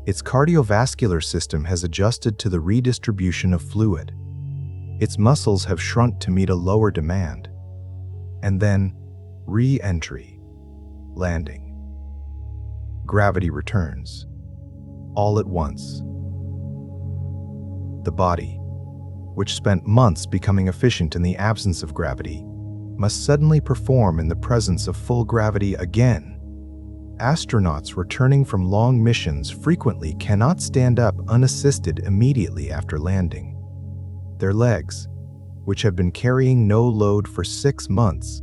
Its cardiovascular system has adjusted to the redistribution of fluid. Its muscles have shrunk to meet a lower demand. And then, re-entry, landing. Gravity returns, all at once. The body, which spent months becoming efficient in the absence of gravity, must suddenly perform in the presence of full gravity again. Astronauts returning from long missions frequently cannot stand up unassisted immediately after landing. Their legs, which have been carrying no load for 6 months,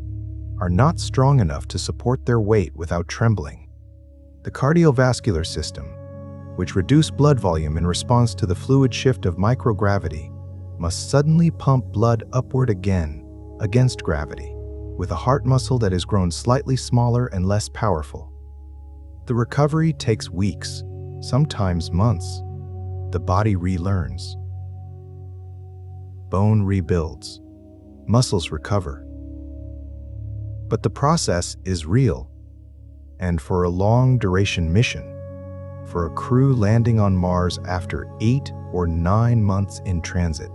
are not strong enough to support their weight without trembling. The cardiovascular system, which reduced blood volume in response to the fluid shift of microgravity, must suddenly pump blood upward again against gravity, with a heart muscle that has grown slightly smaller and less powerful. The recovery takes weeks, sometimes months. The body relearns. Bone rebuilds. Muscles recover. But the process is real, and for a long-duration mission, for a crew landing on Mars after 8 or 9 months in transit.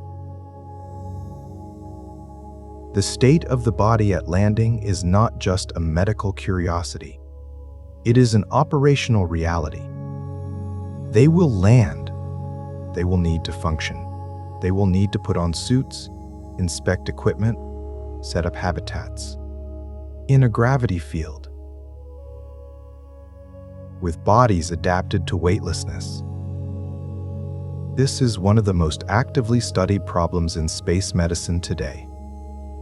The state of the body at landing is not just a medical curiosity. It is an operational reality. They will land. They will need to function. They will need to put on suits, inspect equipment, set up habitats. In a gravity field, with bodies adapted to weightlessness. This is one of the most actively studied problems in space medicine today.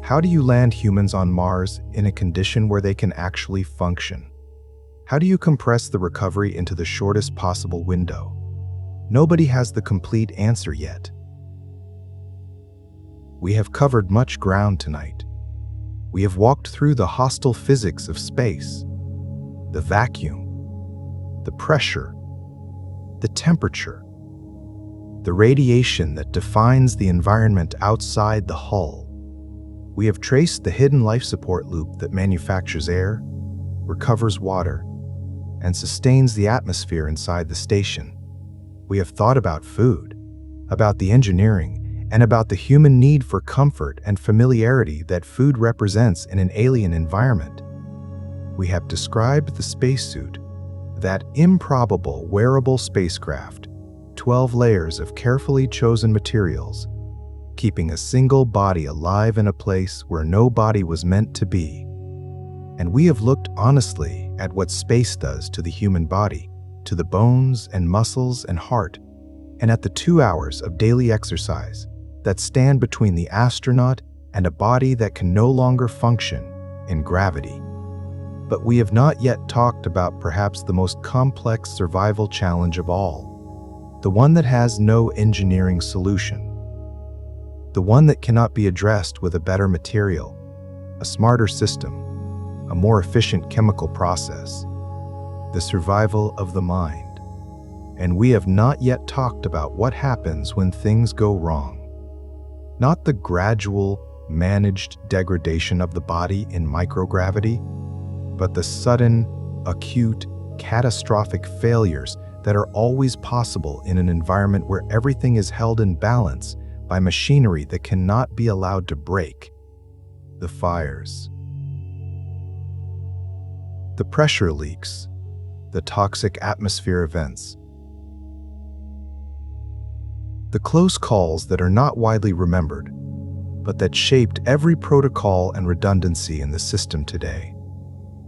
How do you land humans on Mars in a condition where they can actually function? How do you compress the recovery into the shortest possible window? Nobody has the complete answer yet. We have covered much ground tonight. We have walked through the hostile physics of space, the vacuum, the pressure, the temperature, the radiation that defines the environment outside the hull. We have traced the hidden life support loop that manufactures air, recovers water, and sustains the atmosphere inside the station. We have thought about food, about the engineering, and about the human need for comfort and familiarity that food represents in an alien environment. We have described the spacesuit, that improbable wearable spacecraft, 12 layers of carefully chosen materials, keeping a single body alive in a place where no body was meant to be. And we have looked honestly at what space does to the human body, to the bones and muscles and heart, and at the 2 hours of daily exercise that stand between the astronaut and a body that can no longer function in gravity. But we have not yet talked about perhaps the most complex survival challenge of all, the one that has no engineering solution, the one that cannot be addressed with a better material, a smarter system, a more efficient chemical process, the survival of the mind. And we have not yet talked about what happens when things go wrong. Not the gradual, managed degradation of the body in microgravity, but the sudden, acute, catastrophic failures that are always possible in an environment where everything is held in balance by machinery that cannot be allowed to break. The fires, the pressure leaks, the toxic atmosphere events, the close calls that are not widely remembered, but that shaped every protocol and redundancy in the system today.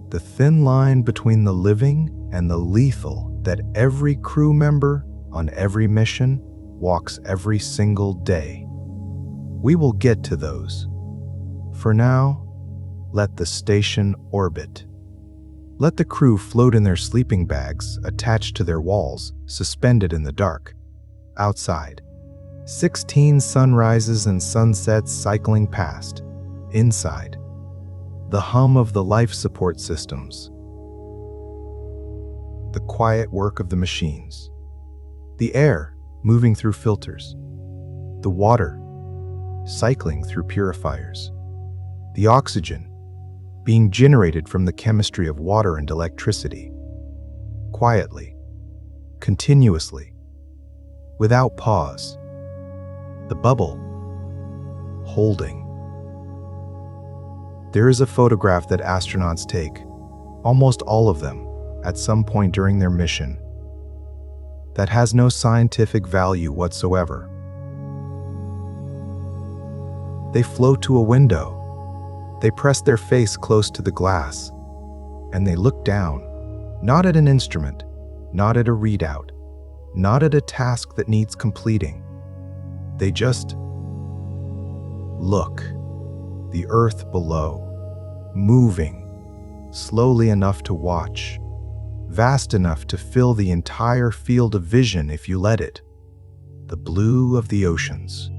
The thin line between the living and the lethal that every crew member on every mission walks every single day. We will get to those. For now, let the station orbit. Let the crew float in their sleeping bags attached to their walls, suspended in the dark. Outside, 16 sunrises and sunsets cycling past. Inside, the hum of the life support systems. The quiet work of the machines. The air moving through filters. The water cycling through purifiers. The oxygen being generated from the chemistry of water and electricity. Quietly, continuously, without pause. The bubble holding. There is a photograph that astronauts take, almost all of them, at some point during their mission, that has no scientific value whatsoever. They float to a window. They press their face close to the glass, and they look down, not at an instrument, not at a readout, not at a task that needs completing. They just look. The earth below, moving, slowly enough to watch, vast enough to fill the entire field of vision if you let it. The blue of the oceans,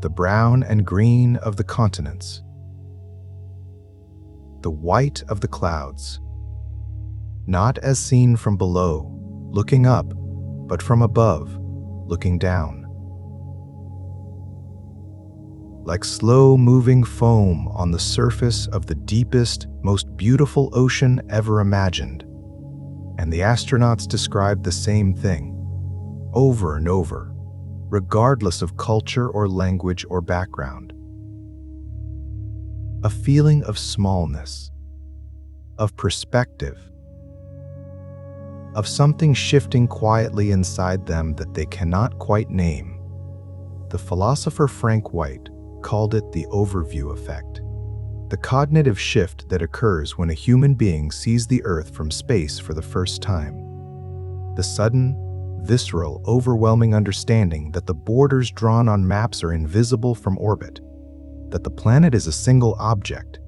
the brown and green of the continents, the white of the clouds, not as seen from below, looking up, but from above, looking down. Like slow-moving foam on the surface of the deepest, most beautiful ocean ever imagined. And the astronauts describe the same thing, over and over, regardless of culture or language or background. A feeling of smallness, of perspective, of something shifting quietly inside them that they cannot quite name. The philosopher Frank White called it the overview effect, the cognitive shift that occurs when a human being sees the Earth from space for the first time. The sudden, visceral, overwhelming understanding that the borders drawn on maps are invisible from orbit, that the planet is a single object,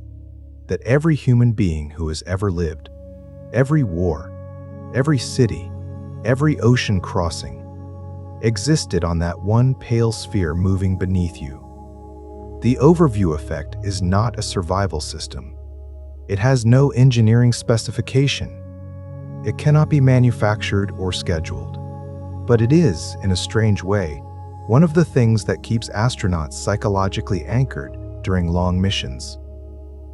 that every human being who has ever lived, every war, every city, every ocean crossing, existed on that one pale sphere moving beneath you. The overview effect is not a survival system. It has no engineering specification. It cannot be manufactured or scheduled. But it is, in a strange way, one of the things that keeps astronauts psychologically anchored during long missions.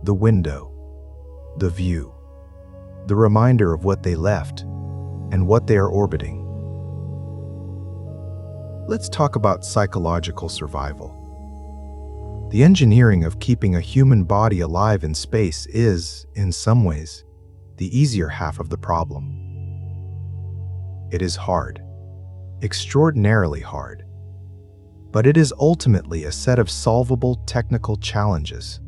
The window, the view, the reminder of what they left and what they are orbiting. Let's talk about psychological survival. The engineering of keeping a human body alive in space is, in some ways, the easier half of the problem. It is hard, extraordinarily hard, but it is ultimately a set of solvable technical challenges.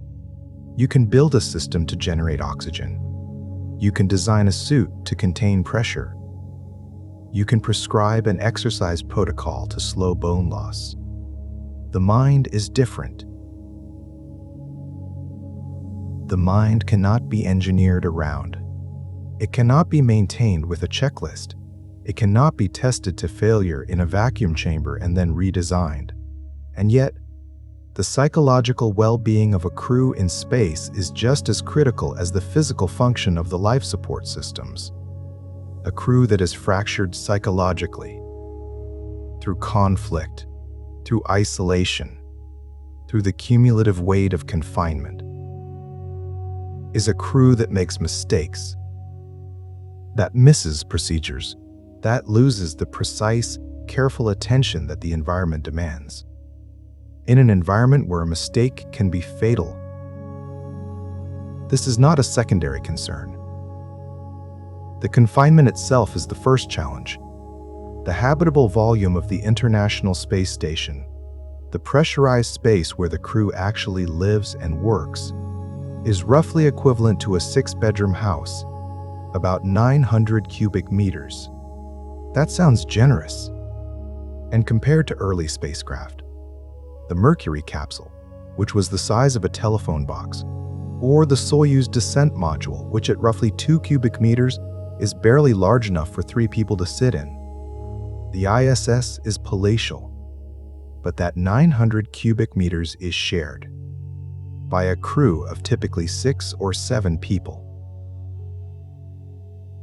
You can build a system to generate oxygen. You can design a suit to contain pressure. You can prescribe an exercise protocol to slow bone loss. The mind is different. The mind cannot be engineered around. It cannot be maintained with a checklist. It cannot be tested to failure in a vacuum chamber and then redesigned. And yet, the psychological well-being of a crew in space is just as critical as the physical function of the life support systems. A crew that is fractured psychologically, through conflict, through isolation, through the cumulative weight of confinement, is a crew that makes mistakes, that misses procedures, that loses the precise, careful attention that the environment demands. In an environment where a mistake can be fatal, this is not a secondary concern. The confinement itself is the first challenge. The habitable volume of the International Space Station, the pressurized space where the crew actually lives and works, is roughly equivalent to a 6-bedroom house, about 900 cubic meters. That sounds generous. And compared to early spacecraft, the Mercury capsule, which was the size of a telephone box, or the Soyuz descent module, which at roughly 2 cubic meters is barely large enough for 3 people to sit in. The ISS is palatial, but that 900 cubic meters is shared by a crew of typically 6 or 7 people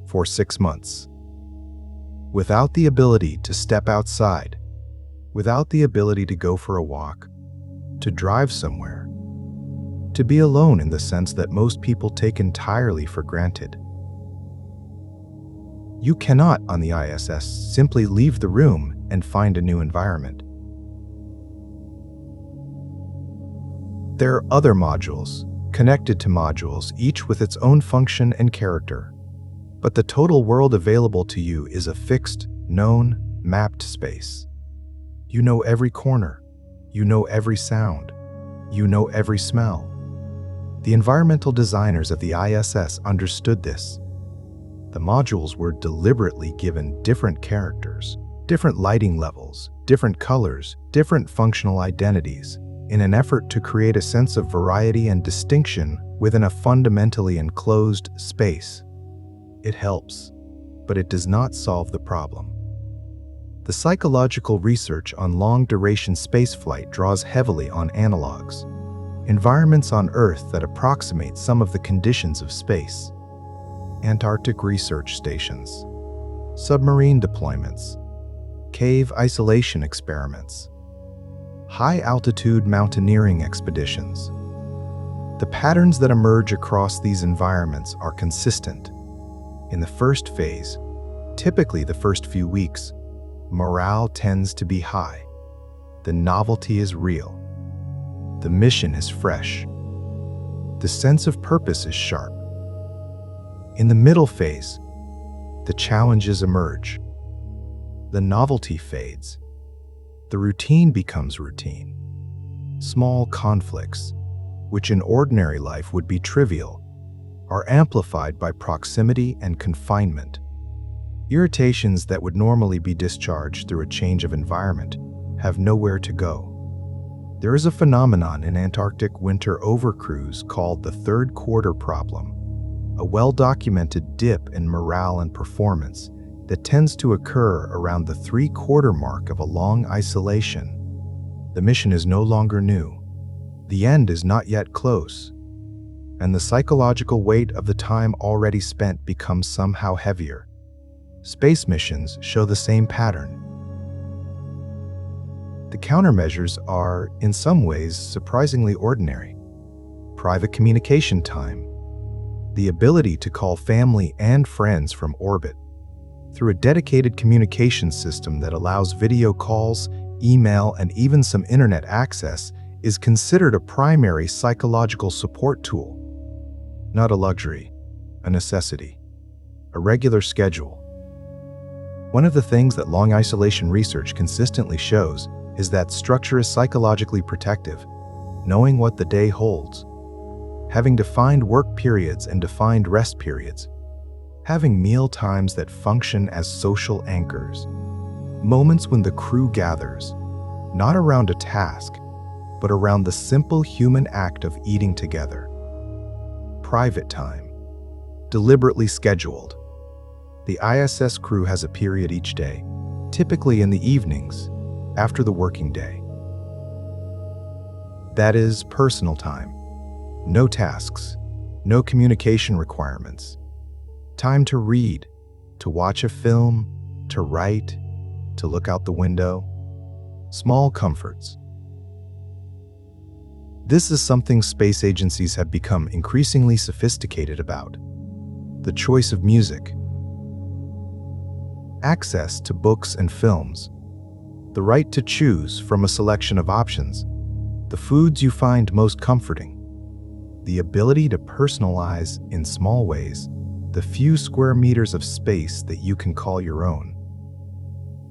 for 6 months. Without the ability to step outside, without the ability to go for a walk, to drive somewhere, to be alone in the sense that most people take entirely for granted. You cannot, on the ISS, simply leave the room and find a new environment. There are other modules, connected to modules, each with its own function and character. But the total world available to you is a fixed, known, mapped space. You know every corner. You know every sound. You know every smell. The environmental designers of the ISS understood this. The modules were deliberately given different characters, different lighting levels, different colors, different functional identities, in an effort to create a sense of variety and distinction within a fundamentally enclosed space. It helps, but it does not solve the problem. The psychological research on long-duration spaceflight draws heavily on analogs, environments on Earth that approximate some of the conditions of space. Antarctic research stations, submarine deployments, cave isolation experiments, high-altitude mountaineering expeditions. The patterns that emerge across these environments are consistent. In the first phase, typically the first few weeks, morale tends to be high. The novelty is real. The mission is fresh. The sense of purpose is sharp. In the middle phase, the challenges emerge. The novelty fades. The routine becomes routine. Small conflicts, which in ordinary life would be trivial, are amplified by proximity and confinement. Irritations that would normally be discharged through a change of environment have nowhere to go. There is a phenomenon in Antarctic winter overcruise called the third quarter problem, a well-documented dip in morale and performance that tends to occur around the 3-quarter mark of a long isolation. The mission is no longer new. The end is not yet close, and the psychological weight of the time already spent becomes somehow heavier. Space missions show the same pattern. The countermeasures are, in some ways, surprisingly ordinary. Private communication time, the ability to call family and friends from orbit through a dedicated communication system that allows video calls, email, and even some internet access is considered a primary psychological support tool. Not a luxury, a necessity, a regular schedule. One of the things that long isolation research consistently shows is that structure is psychologically protective, knowing what the day holds, having defined work periods and defined rest periods, having meal times that function as social anchors, moments when the crew gathers, not around a task, but around the simple human act of eating together. Private time, deliberately scheduled. The ISS crew has a period each day, typically in the evenings, after the working day. That is personal time. No tasks, no communication requirements. Time to read, to watch a film, to write, to look out the window. Small comforts. This is something space agencies have become increasingly sophisticated about. The choice of music, access to books and films, the right to choose from a selection of options, the foods you find most comforting, the ability to personalize in small ways the few square meters of space that you can call your own.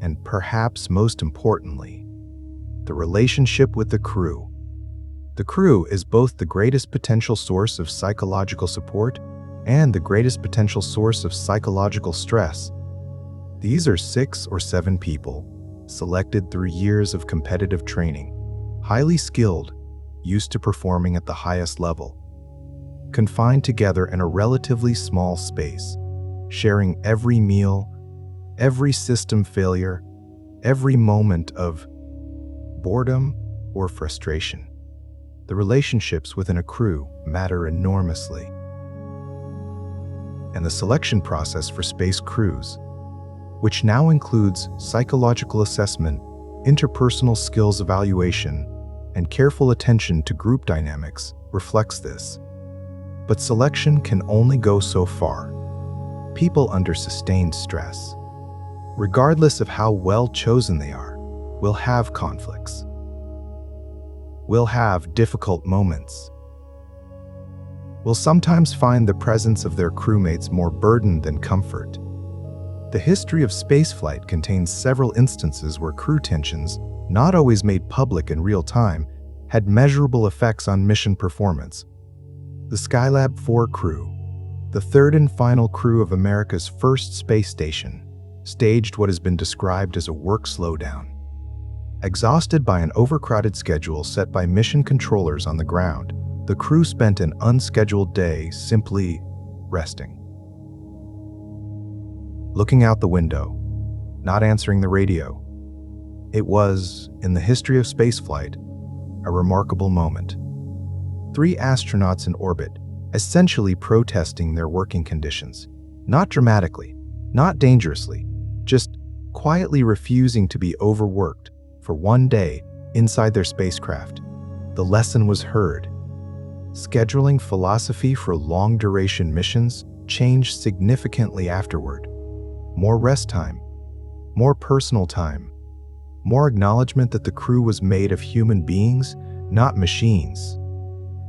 And perhaps most importantly, the relationship with the crew. The crew is both the greatest potential source of psychological support and the greatest potential source of psychological stress. These are 6 or 7 people, selected through years of competitive training, highly skilled, used to performing at the highest level, confined together in a relatively small space, sharing every meal, every system failure, every moment of boredom or frustration. The relationships within a crew matter enormously. And the selection process for space crews, which now includes psychological assessment, interpersonal skills evaluation, and careful attention to group dynamics, reflects this. But selection can only go so far. People under sustained stress, regardless of how well chosen they are, will have conflicts, will have difficult moments, will sometimes find the presence of their crewmates more burden than comfort. The history of spaceflight contains several instances where crew tensions, not always made public in real time, had measurable effects on mission performance. The Skylab 4 crew, the third and final crew of America's first space station, staged what has been described as a work slowdown. Exhausted by an overcrowded schedule set by mission controllers on the ground, the crew spent an unscheduled day simply resting. Looking out the window, not answering the radio. It was, in the history of spaceflight, a remarkable moment. 3 astronauts in orbit, essentially protesting their working conditions. Not dramatically, not dangerously, just quietly refusing to be overworked for one day inside their spacecraft. The lesson was heard. Scheduling philosophy for long-duration missions changed significantly afterward. More rest time, more personal time, more acknowledgement that the crew was made of human beings, not machines.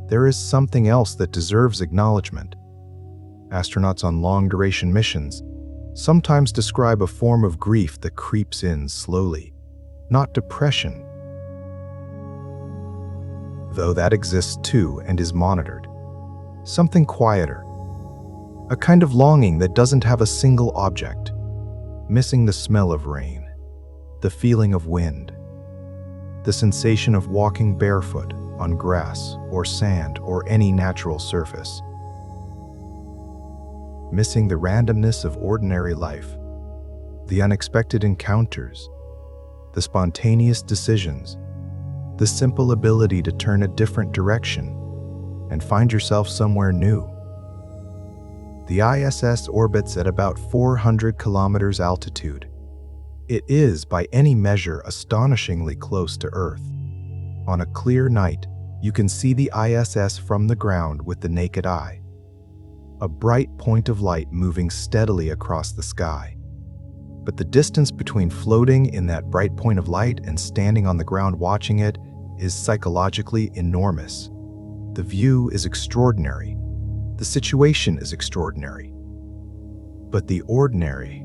There is something else that deserves acknowledgement. Astronauts on long-duration missions sometimes describe a form of grief that creeps in slowly, not depression, though that exists too and is monitored. Something quieter, a kind of longing that doesn't have a single object, missing the smell of rain, the feeling of wind, the sensation of walking barefoot on grass or sand or any natural surface, missing the randomness of ordinary life, the unexpected encounters, the spontaneous decisions, the simple ability to turn a different direction and find yourself somewhere new. The ISS orbits at about 400 kilometers altitude. It is, by any measure, astonishingly close to Earth. On a clear night, you can see the ISS from the ground with the naked eye. A bright point of light moving steadily across the sky. But the distance between floating in that bright point of light and standing on the ground watching it is psychologically enormous. The view is extraordinary. The situation is extraordinary. But the ordinary,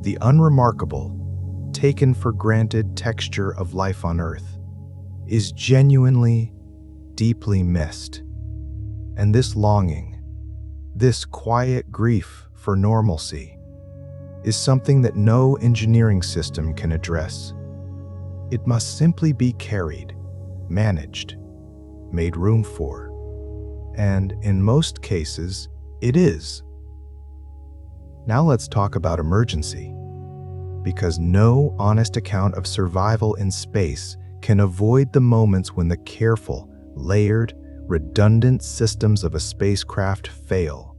the unremarkable, taken for granted texture of life on Earth is genuinely, deeply missed. And this longing, this quiet grief for normalcy, is something that no engineering system can address. It must simply be carried, managed, made room for. And in most cases, it is. Now let's talk about emergency, because no honest account of survival in space can avoid the moments when the careful, layered, redundant systems of a spacecraft fail,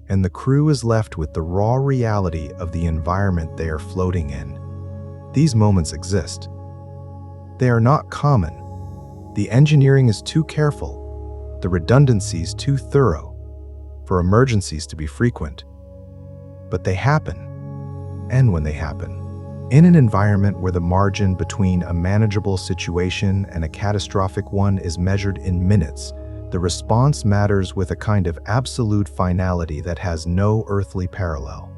and the crew is left with the raw reality of the environment they are floating in. These moments exist. They are not common. The engineering is too careful, the redundancies too thorough, for emergencies to be frequent. But they happen. And when they happen, in an environment where the margin between a manageable situation and a catastrophic one is measured in minutes, the response matters with a kind of absolute finality that has no earthly parallel.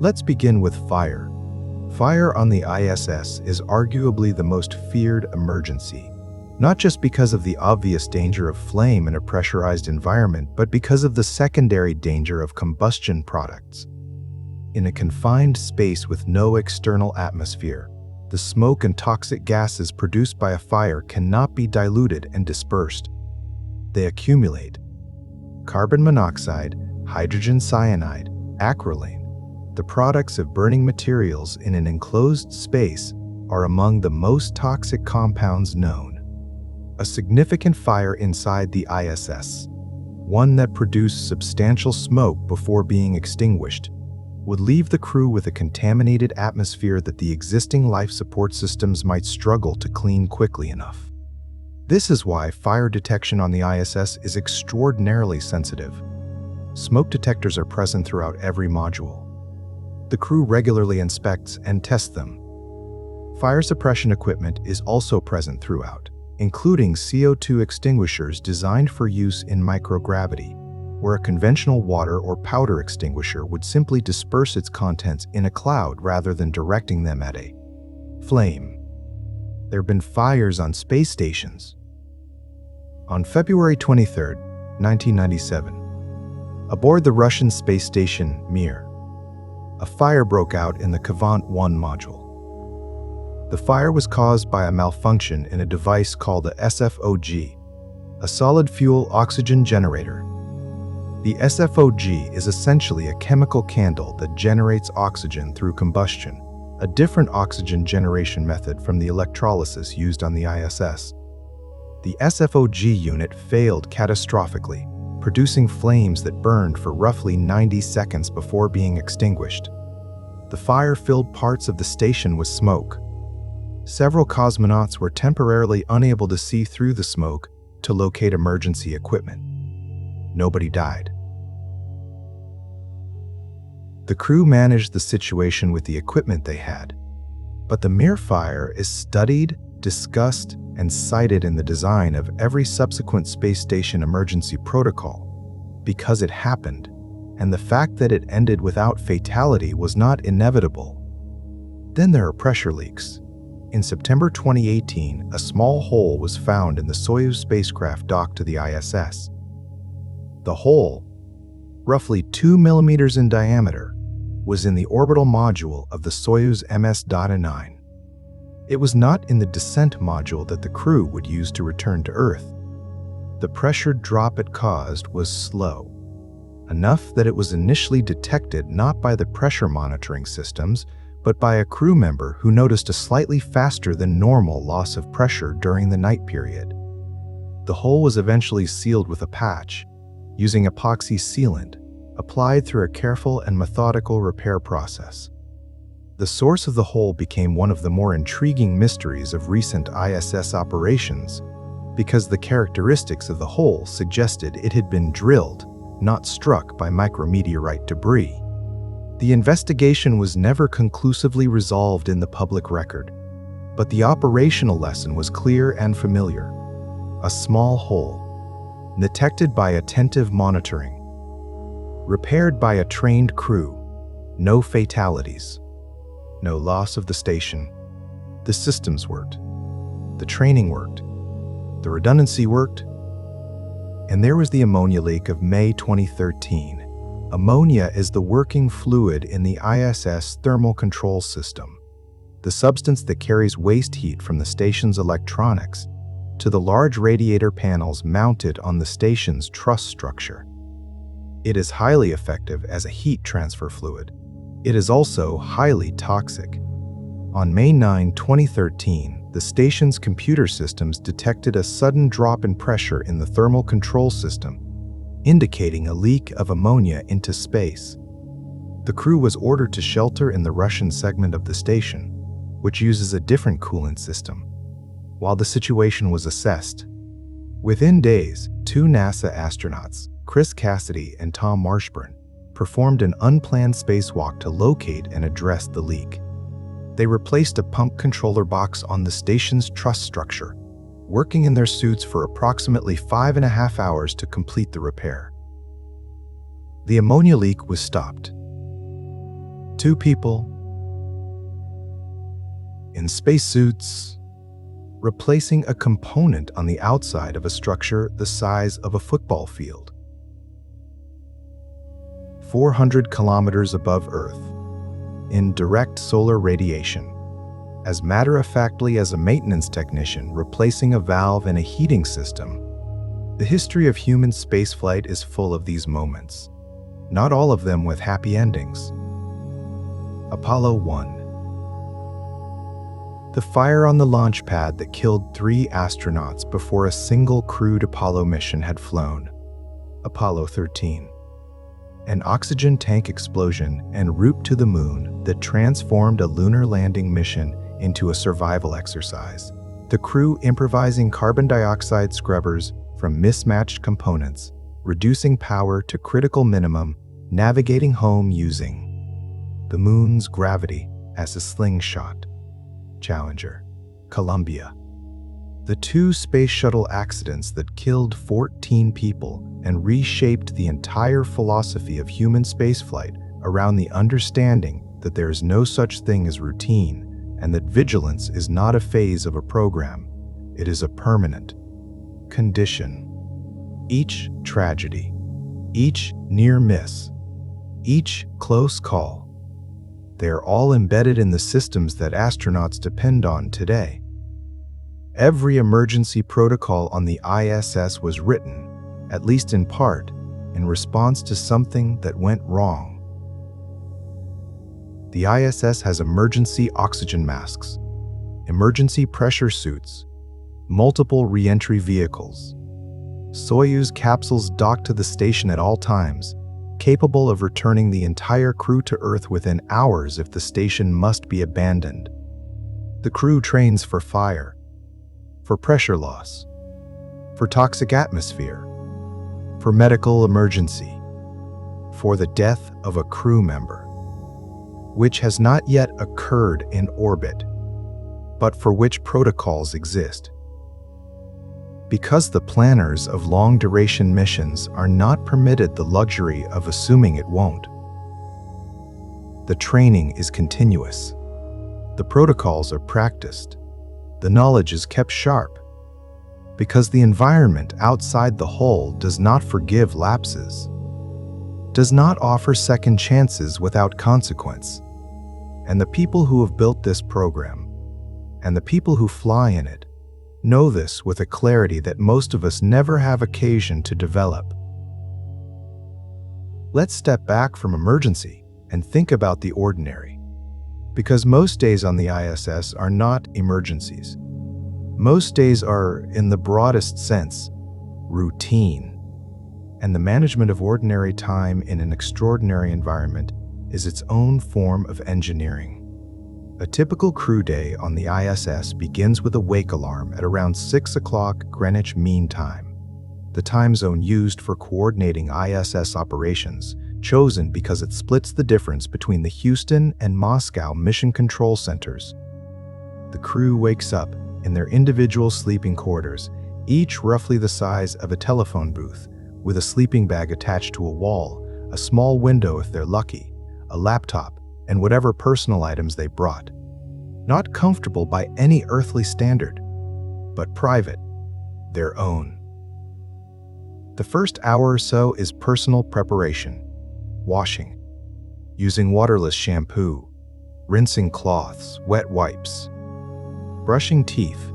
Let's begin with fire. Fire on the ISS is arguably the most feared emergency. not just because of the obvious danger of flame in a pressurized environment, but because of the secondary danger of combustion products. In a confined space with no external atmosphere, the smoke and toxic gases produced by a fire cannot be diluted and dispersed. They accumulate. Carbon monoxide, hydrogen cyanide, acrolein, the products of burning materials in an enclosed space, are among the most toxic compounds known. A significant fire inside the ISS, one that produced substantial smoke before being extinguished, would leave the crew with a contaminated atmosphere that the existing life support systems might struggle to clean quickly enough. This is why fire detection on the ISS is extraordinarily sensitive. Smoke detectors are present throughout every module. The crew regularly inspects and tests them. Fire suppression equipment is also present throughout, including CO2 extinguishers designed for use in microgravity, where a conventional water or powder extinguisher would simply disperse its contents in a cloud rather than directing them at a flame. There have been fires on space stations. On February 23, 1997, aboard the Russian space station Mir, a fire broke out in the Kvant 1 module. The fire was caused by a malfunction in a device called a SFOG, a solid fuel oxygen generator. The SFOG is essentially a chemical candle that generates oxygen through combustion, a different oxygen generation method from the electrolysis used on the ISS. The SFOG unit failed catastrophically, producing flames that burned for roughly 90 seconds before being extinguished. The fire filled parts of the station with smoke. Several cosmonauts were temporarily unable to see through the smoke to locate emergency equipment. Nobody died. The crew managed the situation with the equipment they had, but the Mir fire is studied, discussed, and cited in the design of every subsequent space station emergency protocol because it happened, and the fact that it ended without fatality was not inevitable. Then there are pressure leaks. In September 2018, a small hole was found in the Soyuz spacecraft docked to the ISS. The hole, roughly 2 millimeters in diameter, was in the orbital module of the Soyuz MS-9. It was not in the descent module that the crew would use to return to Earth. The pressure drop it caused was slow, enough that it was initially detected not by the pressure monitoring systems, but by a crew member who noticed a slightly faster than normal loss of pressure during the night period. The hole was eventually sealed with a patch, using epoxy sealant, applied through a careful and methodical repair process. The source of the hole became one of the more intriguing mysteries of recent ISS operations, because the characteristics of the hole suggested it had been drilled, not struck by micrometeorite debris. The investigation was never conclusively resolved in the public record, but the operational lesson was clear and familiar. A small hole, detected by attentive monitoring, repaired by a trained crew, no fatalities, no loss of the station. The systems worked, the training worked, the redundancy worked, and there was the ammonia leak of May 2013. Ammonia is the working fluid in the ISS thermal control system, the substance that carries waste heat from the station's electronics to the large radiator panels mounted on the station's truss structure. It is highly effective as a heat transfer fluid. It is also highly toxic. On May 9, 2013, the station's computer systems detected a sudden drop in pressure in the thermal control system, indicating a leak of ammonia into space. The crew was ordered to shelter in the Russian segment of the station, which uses a different coolant system, while the situation was assessed. Within days, 2 NASA astronauts, Chris Cassidy and Tom Marshburn, performed an unplanned spacewalk to locate and address the leak. They replaced a pump controller box on the station's truss structure, working in their suits for approximately 5.5 hours to complete the repair. The ammonia leak was stopped. 2 people in spacesuits replacing a component on the outside of a structure the size of a football field. 400 kilometers above Earth, in direct solar radiation, as matter-of-factly as a maintenance technician replacing a valve in a heating system. The history of human spaceflight is full of these moments, not all of them with happy endings. Apollo 1. The fire on the launch pad that killed 3 astronauts before a single crewed Apollo mission had flown. Apollo 13. An oxygen tank explosion en route to the moon that transformed a lunar landing mission into a survival exercise. The crew improvising carbon dioxide scrubbers from mismatched components, reducing power to critical minimum, navigating home using the moon's gravity as a slingshot. Challenger, Columbia. The 2 space shuttle accidents that killed 14 people and reshaped the entire philosophy of human spaceflight around the understanding that there is no such thing as routine and that vigilance is not a phase of a program, it is a permanent condition. Each tragedy, each near miss, each close call, they are all embedded in the systems that astronauts depend on today. Every emergency protocol on the ISS was written, at least in part, in response to something that went wrong. The ISS has emergency oxygen masks, emergency pressure suits, multiple re-entry vehicles, Soyuz capsules docked to the station at all times, capable of returning the entire crew to Earth within hours if the station must be abandoned. The crew trains for fire, for pressure loss, for toxic atmosphere, for medical emergency, for the death of a crew member, which has not yet occurred in orbit, but for which protocols exist. Because the planners of long-duration missions are not permitted the luxury of assuming it won't. The training is continuous. The protocols are practiced. The knowledge is kept sharp. Because the environment outside the hull does not forgive lapses, does not offer second chances without consequence. And the people who have built this program, and the people who fly in it, know this with a clarity that most of us never have occasion to develop. Let's step back from emergency and think about the ordinary. Because most days on the ISS are not emergencies. Most days are, in the broadest sense, routine. And the management of ordinary time in an extraordinary environment is its own form of engineering. A typical crew day on the ISS begins with a wake alarm at around 6 o'clock Greenwich Mean Time, the time zone used for coordinating ISS operations, chosen because it splits the difference between the Houston and Moscow mission control centers. The crew wakes up in their individual sleeping quarters, each roughly the size of a telephone booth, with a sleeping bag attached to a wall, a small window if they're lucky, a laptop, and whatever personal items they brought. Not comfortable by any earthly standard, but private, their own. The first hour or so is personal preparation, washing, using waterless shampoo, rinsing cloths, wet wipes, brushing teeth,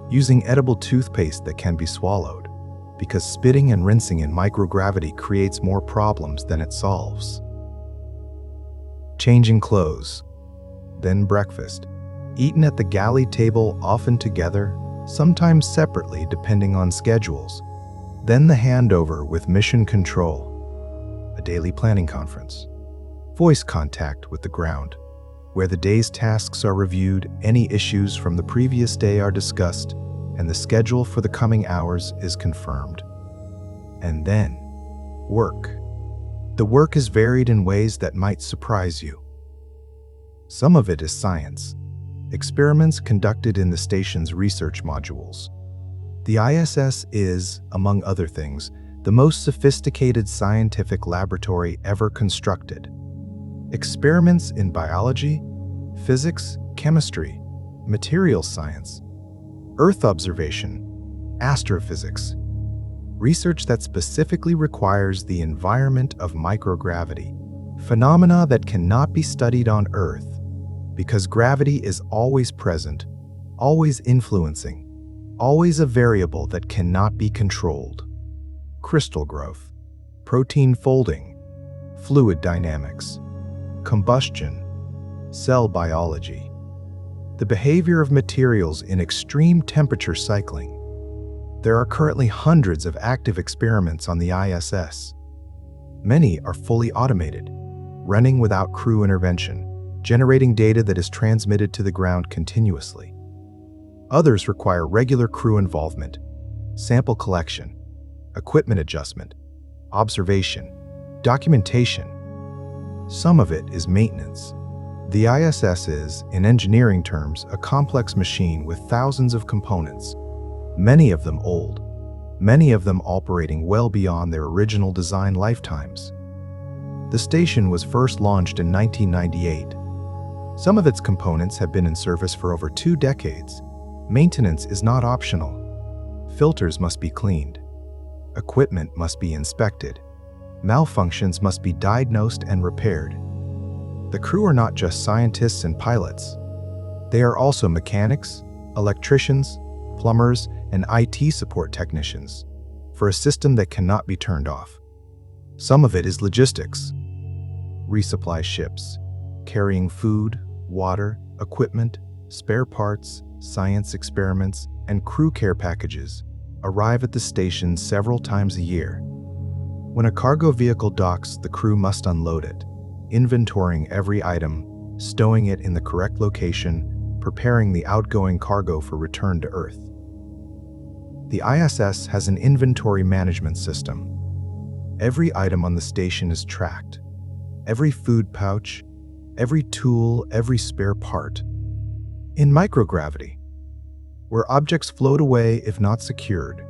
using edible toothpaste that can be swallowed, because spitting and rinsing in microgravity creates more problems than it solves. Changing clothes, then breakfast, eaten at the galley table, often together, sometimes separately depending on schedules, then the handover with mission control, a daily planning conference, voice contact with the ground, where the day's tasks are reviewed, any issues from the previous day are discussed, and the schedule for the coming hours is confirmed. And then, work. The work is varied in ways that might surprise you. Some of it is science, experiments conducted in the station's research modules. The ISS is, among other things, the most sophisticated scientific laboratory ever constructed. Experiments in biology, physics, chemistry, materials science, Earth observation, astrophysics, research that specifically requires the environment of microgravity, phenomena that cannot be studied on Earth because gravity is always present, always influencing, always a variable that cannot be controlled. Crystal growth, protein folding, fluid dynamics, combustion, cell biology, the behavior of materials in extreme temperature cycling. There are currently hundreds of active experiments on the ISS. Many are fully automated, running without crew intervention, generating data that is transmitted to the ground continuously. Others require regular crew involvement, sample collection, equipment adjustment, observation, documentation. Some of it is maintenance. The ISS is, in engineering terms, a complex machine with thousands of components, many of them old, many of them operating well beyond their original design lifetimes. The station was first launched in 1998. Some of its components have been in service for over 2 decades. Maintenance is not optional. Filters must be cleaned. Equipment must be inspected. Malfunctions must be diagnosed and repaired. The crew are not just scientists and pilots. They are also mechanics, electricians, plumbers, and IT support technicians for a system that cannot be turned off. Some of it is logistics. Resupply ships, carrying food, water, equipment, spare parts, science experiments, and crew care packages arrive at the station several times a year. When a cargo vehicle docks, the crew must unload it, inventorying every item, stowing it in the correct location, preparing the outgoing cargo for return to Earth. The ISS has an inventory management system. Every item on the station is tracked. Every food pouch, every tool, every spare part. In microgravity, where objects float away if not secured,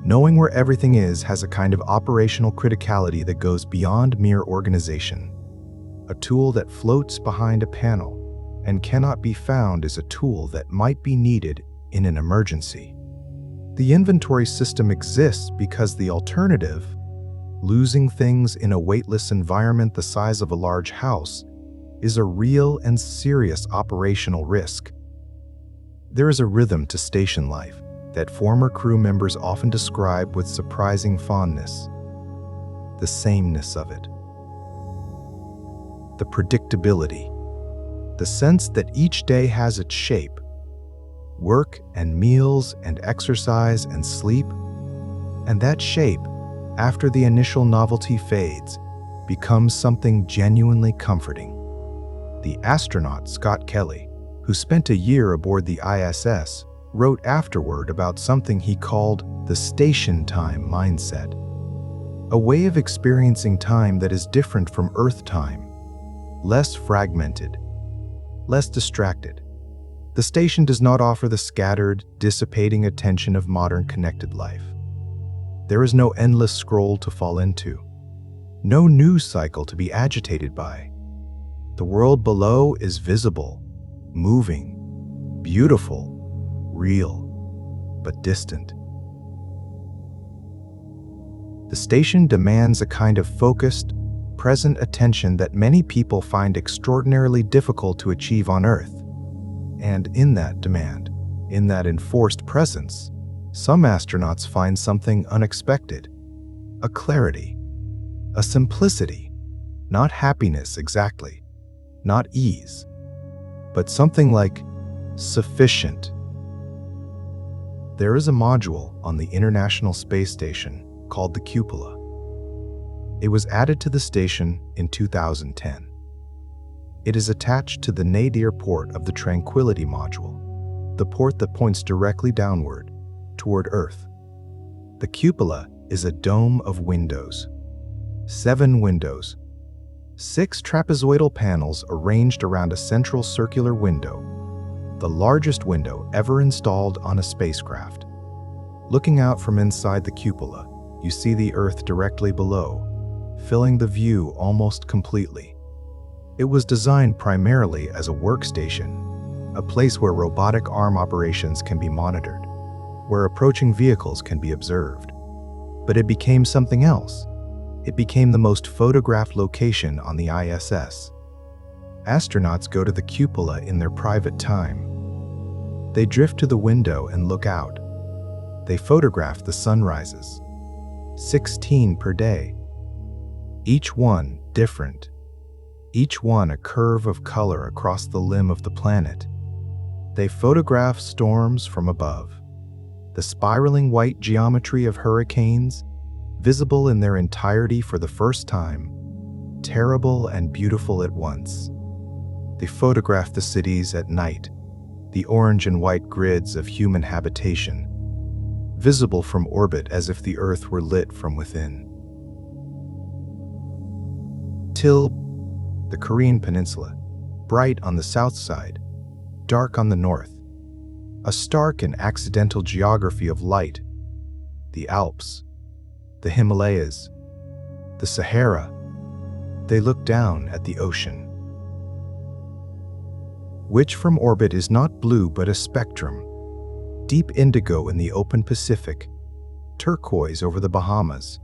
knowing where everything is has a kind of operational criticality that goes beyond mere organization. A tool that floats behind a panel and cannot be found is a tool that might be needed in an emergency. The inventory system exists because the alternative, losing things in a weightless environment the size of a large house, is a real and serious operational risk. There is a rhythm to station life that former crew members often describe with surprising fondness. The sameness of it. The predictability. The sense that each day has its shape. Work and meals and exercise and sleep. And that shape, after the initial novelty fades, becomes something genuinely comforting. The astronaut Scott Kelly, who spent a year aboard the ISS, wrote afterward about something he called the station time mindset, a way of experiencing time that is different from Earth time, less fragmented, less distracted. The station does not offer the scattered, dissipating attention of modern connected life. There is no endless scroll to fall into, no news cycle to be agitated by. The world below is visible, moving, beautiful, real, but distant. The station demands a kind of focused, present attention that many people find extraordinarily difficult to achieve on Earth. And in that demand, in that enforced presence, some astronauts find something unexpected, a clarity, a simplicity, not happiness exactly, not ease, but something like sufficient. There is a module on the International Space Station called the cupola. It was added to the station in 2010. It is attached to the nadir port of the Tranquility module, the port that points directly downward, toward Earth. The cupola is a dome of windows. 7 windows. 6 trapezoidal panels arranged around a central circular window, the largest window ever installed on a spacecraft. Looking out from inside the cupola, you see the Earth directly below, filling the view almost completely. It was designed primarily as a workstation, a place where robotic arm operations can be monitored, where approaching vehicles can be observed. But it became something else. It became the most photographed location on the ISS. Astronauts go to the cupola in their private time. They drift to the window and look out. They photograph the sunrises, 16 per day. Each one different. Each one a curve of color across the limb of the planet. They photograph storms from above. The spiraling white geometry of hurricanes, visible in their entirety for the first time, terrible and beautiful at once. They photograph the cities at night, the orange and white grids of human habitation, visible from orbit as if the Earth were lit from within. Till the Korean Peninsula, bright on the south side, dark on the north, a stark and accidental geography of light, the Alps, the Himalayas, the Sahara. They look down at the ocean, which from orbit is not blue but a spectrum, deep indigo in the open Pacific, turquoise over the Bahamas,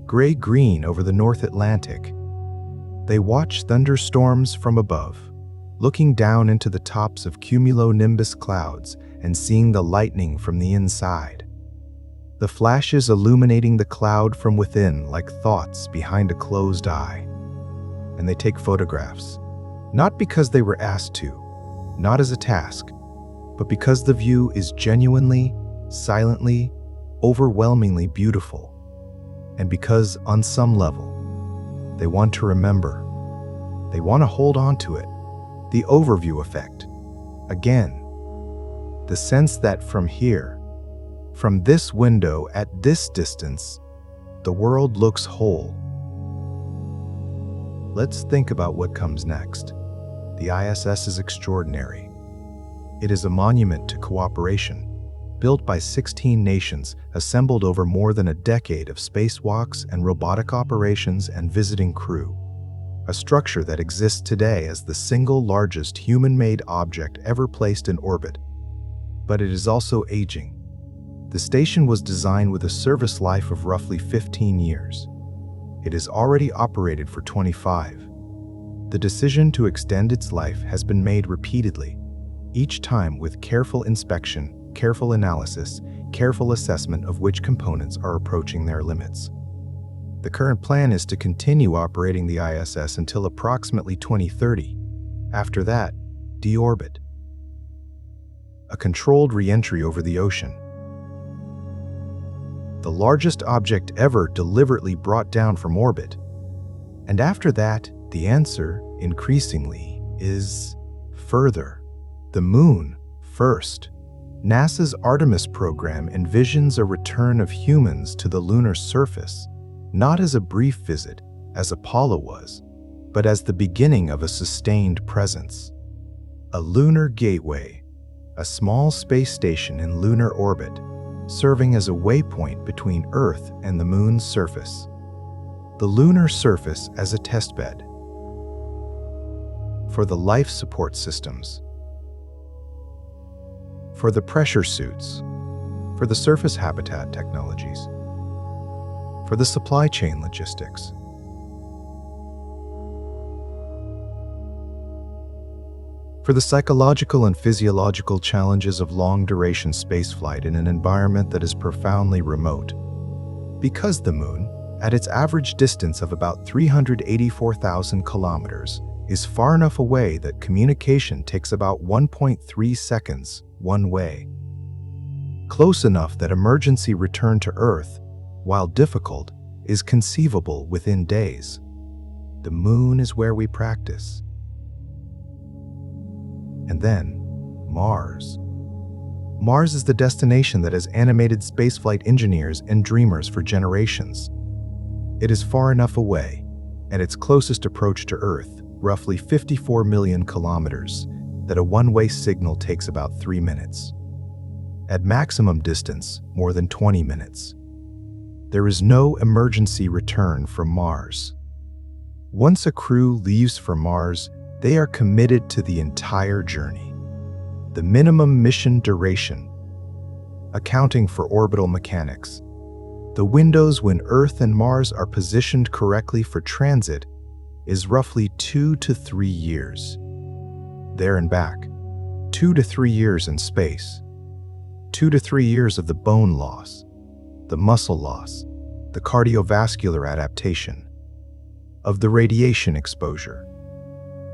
gray-green over the North Atlantic. They watch thunderstorms from above, looking down into the tops of cumulonimbus clouds and seeing the lightning from the inside. The flashes illuminating the cloud from within like thoughts behind a closed eye. And they take photographs, not because they were asked to, not as a task, but because the view is genuinely, silently, overwhelmingly beautiful. And because, on some level, they want to remember. They want to hold on to it. The overview effect. Again, the sense that from here, from this window at this distance, the world looks whole. Let's think about what comes next. The ISS is extraordinary. It is a monument to cooperation, built by 16 nations assembled over more than a decade of spacewalks and robotic operations and visiting crew. A structure that exists today as the single largest human-made object ever placed in orbit. But it is also aging. The station was designed with a service life of roughly 15 years. It is already operated for 25. The decision to extend its life has been made repeatedly, each time with careful inspection, careful analysis, careful assessment of which components are approaching their limits. The current plan is to continue operating the ISS until approximately 2030. After that, deorbit. A controlled re-entry over the ocean. The largest object ever deliberately brought down from orbit. And after that, the answer, increasingly, is further. The moon, first. NASA's Artemis program envisions a return of humans to the lunar surface, not as a brief visit, as Apollo was, but as the beginning of a sustained presence. A lunar gateway, a small space station in lunar orbit, serving as a waypoint between Earth and the moon's surface. The lunar surface as a testbed for the life support systems, for the pressure suits, for the surface habitat technologies, for the supply chain logistics. For the psychological and physiological challenges of long-duration spaceflight in an environment that is profoundly remote. Because the moon, at its average distance of about 384,000 kilometers, is far enough away that communication takes about 1.3 seconds one way. Close enough that emergency return to Earth, while difficult, is conceivable within days. The moon is where we practice. And then, Mars. Mars is the destination that has animated spaceflight engineers and dreamers for generations. It is far enough away, at its closest approach to Earth, roughly 54 million kilometers, that a one-way signal takes about 3 minutes. At maximum distance, more than 20 minutes. There is no emergency return from Mars. Once a crew leaves for Mars, they are committed to the entire journey. the minimum mission duration. Accounting for orbital mechanics. The windows when Earth and Mars are positioned correctly for transit is roughly 2 to 3 years. There and back, 2 to 3 years in space. 2 to 3 years of the bone loss, the muscle loss, the cardiovascular adaptation, of the radiation exposure,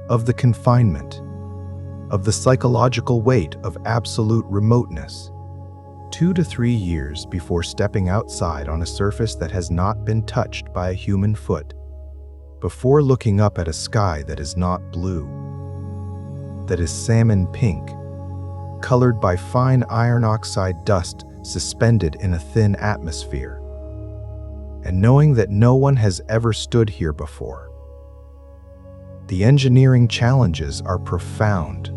of the confinement, of the psychological weight of absolute remoteness. 2 to 3 years before stepping outside on a surface that has not been touched by a human foot, before looking up at a sky that is not blue, that is salmon pink, colored by fine iron oxide dust suspended in a thin atmosphere, and knowing that no one has ever stood here before. The engineering challenges are profound.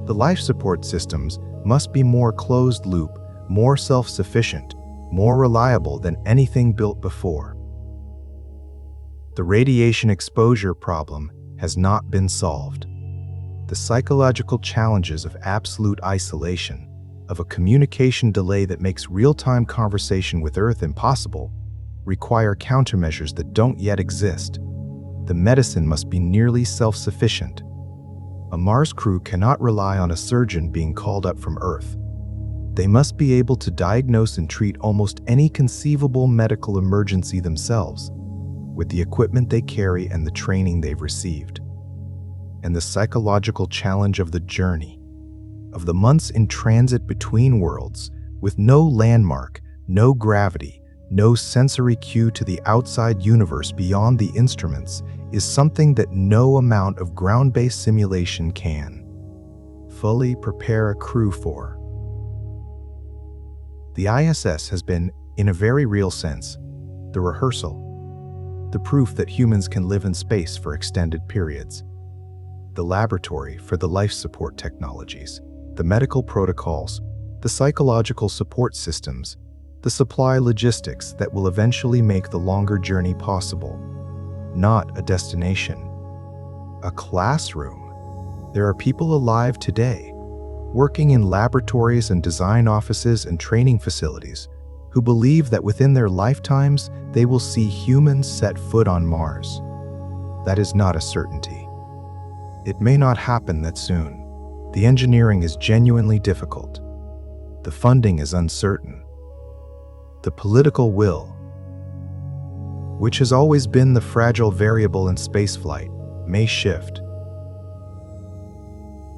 The life support systems must be more closed-loop, more self-sufficient, more reliable than anything built before. The radiation exposure problem has not been solved. The psychological challenges of absolute isolation, of a communication delay that makes real-time conversation with Earth impossible, require countermeasures that don't yet exist. The medicine must be nearly self-sufficient. A Mars crew cannot rely on a surgeon being called up from Earth. They must be able to diagnose and treat almost any conceivable medical emergency themselves, with the equipment they carry and the training they've received. And the psychological challenge of the journey, of the months in transit between worlds, with no landmark, no gravity, no sensory cue to the outside universe beyond the instruments, is something that no amount of ground-based simulation can fully prepare a crew for. The ISS has been, in a very real sense, the rehearsal, the proof that humans can live in space for extended periods, the laboratory for the life support technologies, the medical protocols, the psychological support systems, the supply logistics that will eventually make the longer journey possible. Not a destination, a classroom. There are people alive today, working in laboratories and design offices and training facilities, who believe that within their lifetimes they will see humans set foot on Mars. That is not a certainty. It may not happen that soon. The engineering is genuinely difficult. The funding is uncertain. The political will, which has always been the fragile variable in spaceflight, may shift.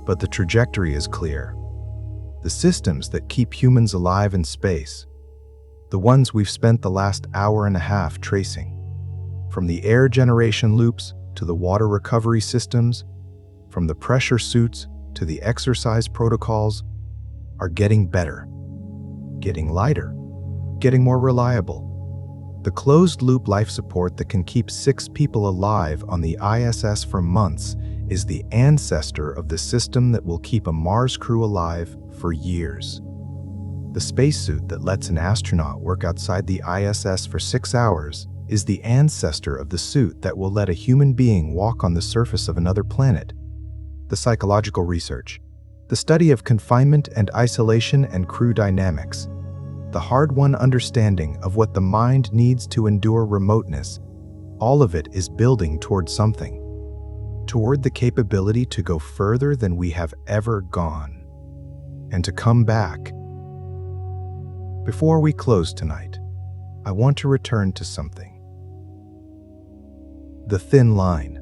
But the trajectory is clear. The systems that keep humans alive in space, the ones we've spent the last hour and a half tracing, from the air generation loops to the water recovery systems, from the pressure suits to the exercise protocols, are getting better, getting lighter, getting more reliable. The closed-loop life support that can keep 6 people alive on the ISS for months is the ancestor of the system that will keep a Mars crew alive for years. The spacesuit that lets an astronaut work outside the ISS for 6 hours is the ancestor of the suit that will let a human being walk on the surface of another planet. The psychological research, the study of confinement and isolation and crew dynamics, the hard-won understanding of what the mind needs to endure remoteness, all of it is building toward something, toward the capability to go further than we have ever gone, and to come back. Before we close tonight, I want to return to something. The thin line.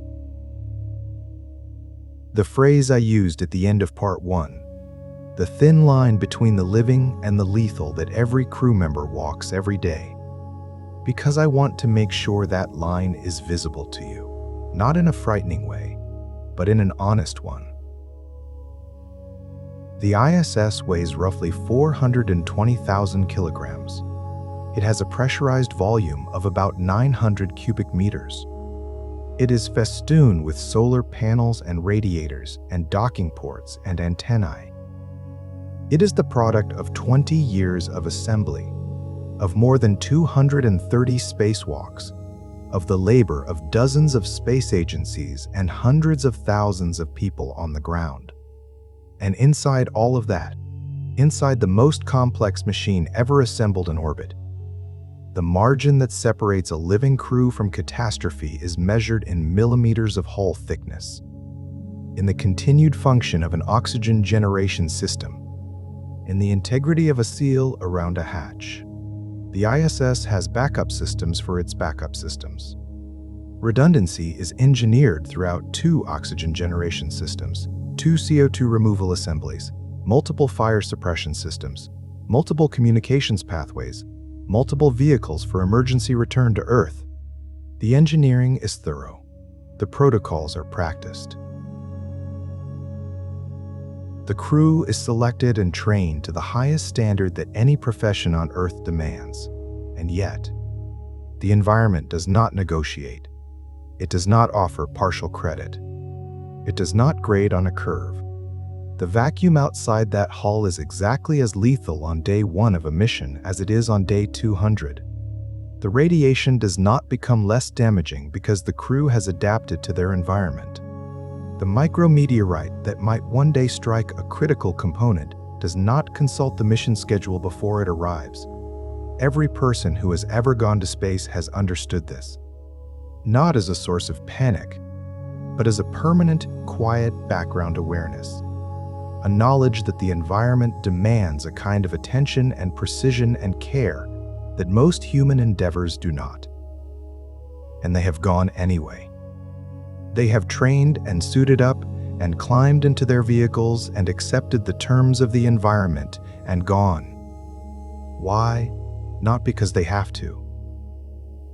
The phrase I used at the end of part 1. The thin line between the living and the lethal that every crew member walks every day. Because I want to make sure that line is visible to you, not in a frightening way, but in an honest one. The ISS weighs roughly 420,000 kilograms. It has a pressurized volume of about 900 cubic meters. It is festooned with solar panels and radiators and docking ports and antennae. It is the product of 20 years of assembly, of more than 230 spacewalks, of the labor of dozens of space agencies and hundreds of thousands of people on the ground. And inside all of that, inside the most complex machine ever assembled in orbit, the margin that separates a living crew from catastrophe is measured in millimeters of hull thickness. In the continued function of an oxygen generation system, in the integrity of a seal around a hatch. The ISS has backup systems for its backup systems. Redundancy is engineered throughout 2 oxygen generation systems, 2 CO2 removal assemblies, multiple fire suppression systems, multiple communications pathways, multiple vehicles for emergency return to Earth. The engineering is thorough. The protocols are practiced. The crew is selected and trained to the highest standard that any profession on Earth demands. And yet, the environment does not negotiate. It does not offer partial credit. It does not grade on a curve. The vacuum outside that hull is exactly as lethal on day 1 of a mission as it is on day 200. The radiation does not become less damaging because the crew has adapted to their environment. The micrometeorite that might one day strike a critical component does not consult the mission schedule before it arrives. Every person who has ever gone to space has understood this. Not as a source of panic, but as a permanent, quiet background awareness. A knowledge that the environment demands a kind of attention and precision and care that most human endeavors do not. And they have gone anyway. They have trained and suited up and climbed into their vehicles and accepted the terms of the environment and gone. Why? Not because they have to.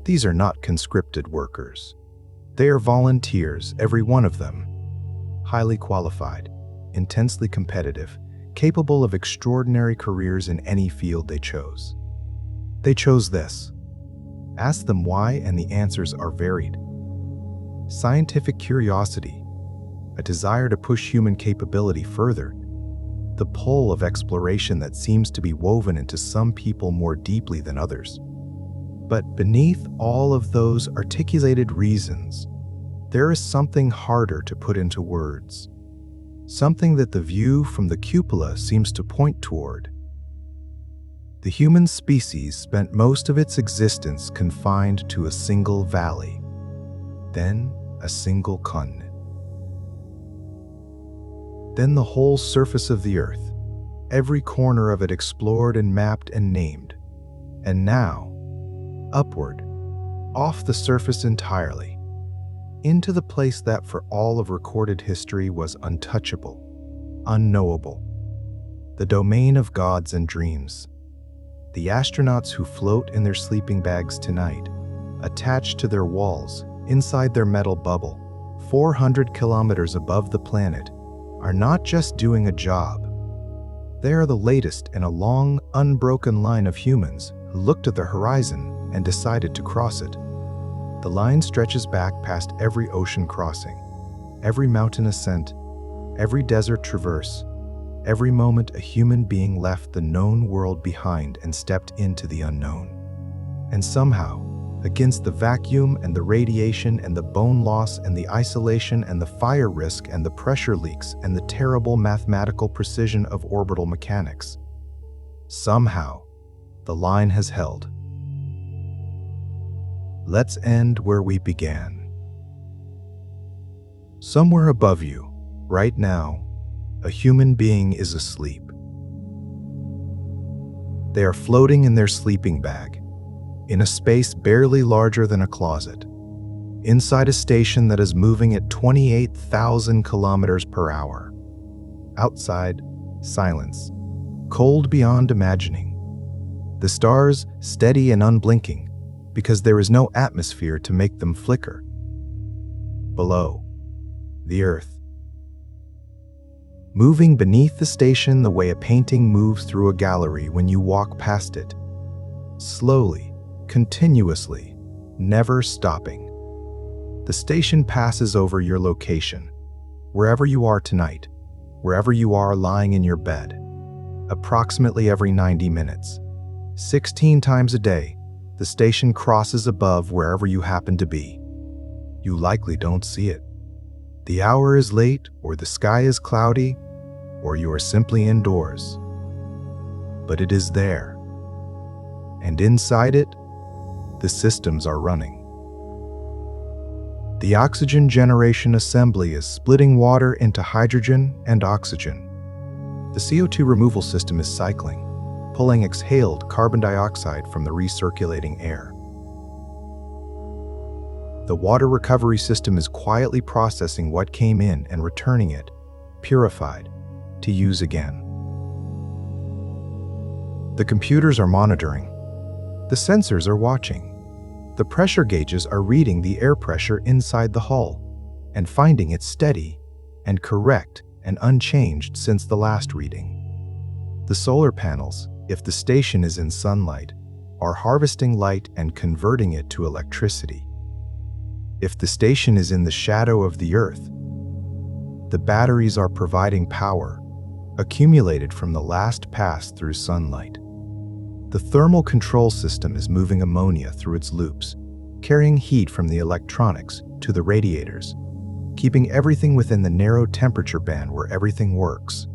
These are not conscripted workers. They are volunteers, every one of them. Highly qualified, intensely competitive, capable of extraordinary careers in any field they chose. They chose this. Ask them why, and the answers are varied. Scientific curiosity, a desire to push human capability further, the pull of exploration that seems to be woven into some people more deeply than others. But beneath all of those articulated reasons, there is something harder to put into words, something that the view from the cupola seems to point toward. The human species spent most of its existence confined to a single valley, then a single continent. Then the whole surface of the Earth, every corner of it explored and mapped and named. And now, upward, off the surface entirely, into the place that for all of recorded history was untouchable, unknowable, the domain of gods and dreams. The astronauts who float in their sleeping bags tonight, attached to their walls, inside their metal bubble, 400 kilometers above the planet, are not just doing a job. They are the latest in a long, unbroken line of humans who looked at the horizon and decided to cross it. The line stretches back past every ocean crossing, every mountain ascent, every desert traverse, every moment a human being left the known world behind and stepped into the unknown. And somehow, against the vacuum and the radiation and the bone loss and the isolation and the fire risk and the pressure leaks and the terrible mathematical precision of orbital mechanics, somehow, the line has held. Let's end where we began. Somewhere above you, right now, a human being is asleep. They are floating in their sleeping bag, in a space barely larger than a closet, inside a station that is moving at 28,000 kilometers per hour. Outside, silence, cold beyond imagining. The stars steady and unblinking, because there is no atmosphere to make them flicker. Below, the Earth. Moving beneath the station the way a painting moves through a gallery when you walk past it. Slowly, continuously, never stopping. The station passes over your location, wherever you are tonight, wherever you are lying in your bed, approximately every 90 minutes. 16 times a day, the station crosses above wherever you happen to be. You likely don't see it. The hour is late, or the sky is cloudy, or you are simply indoors. But it is there. And inside it, the systems are running. The oxygen generation assembly is splitting water into hydrogen and oxygen. The CO2 removal system is cycling, pulling exhaled carbon dioxide from the recirculating air. The water recovery system is quietly processing what came in and returning it, purified, to use again. The computers are monitoring. The sensors are watching. The pressure gauges are reading the air pressure inside the hull and finding it steady and correct and unchanged since the last reading. The solar panels, if the station is in sunlight, are harvesting light and converting it to electricity. If the station is in the shadow of the Earth, the batteries are providing power, accumulated from the last pass through sunlight. The thermal control system is moving ammonia through its loops, carrying heat from the electronics to the radiators, keeping everything within the narrow temperature band where everything works.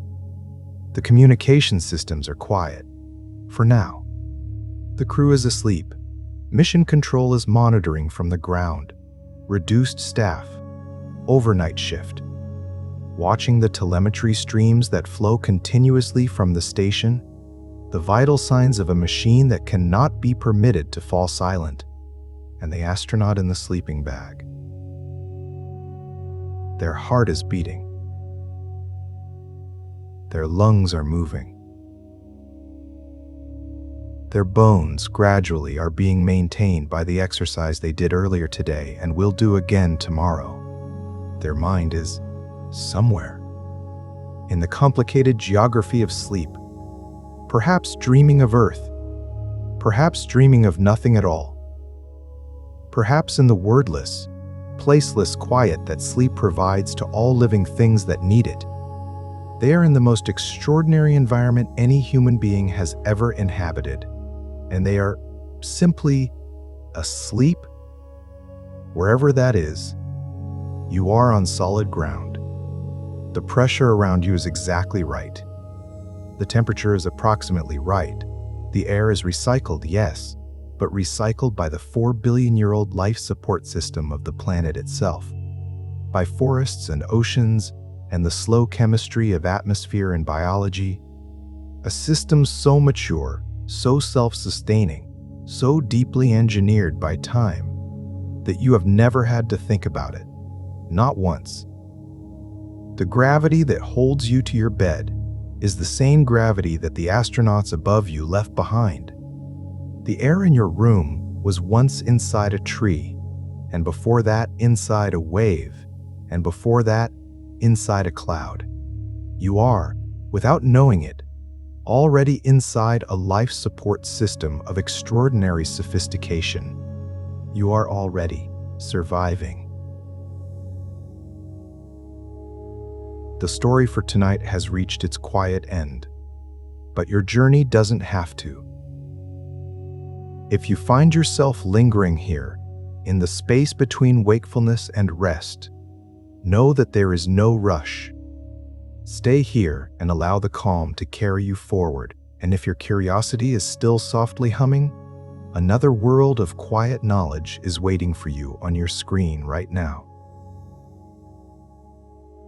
The communication systems are quiet, for now. The crew is asleep. Mission control is monitoring from the ground. Reduced staff, overnight shift. Watching the telemetry streams that flow continuously from the station, the vital signs of a machine that cannot be permitted to fall silent, and the astronaut in the sleeping bag. Their heart is beating. Their lungs are moving. Their bones gradually are being maintained by the exercise they did earlier today and will do again tomorrow. Their mind is somewhere in the complicated geography of sleep. Perhaps dreaming of Earth, perhaps dreaming of nothing at all, perhaps in the wordless, placeless quiet that sleep provides to all living things that need it. They are in the most extraordinary environment any human being has ever inhabited, and they are simply asleep. Wherever that is, you are on solid ground. The pressure around you is exactly right. The temperature is approximately right. The air is recycled, yes, but recycled by the 4-billion-year-old life support system of the planet itself, by forests and oceans and the slow chemistry of atmosphere and biology, a system so mature, so self-sustaining, so deeply engineered by time, that you have never had to think about it, not once. The gravity that holds you to your bed is the same gravity that the astronauts above you left behind. The air in your room was once inside a tree, and before that inside a wave, and before that inside a cloud. You are, without knowing it, already inside a life support system of extraordinary sophistication. You are already surviving. The story for tonight has reached its quiet end, but your journey doesn't have to. If you find yourself lingering here, in the space between wakefulness and rest, know that there is no rush. Stay here and allow the calm to carry you forward, and if your curiosity is still softly humming, another world of quiet knowledge is waiting for you on your screen right now.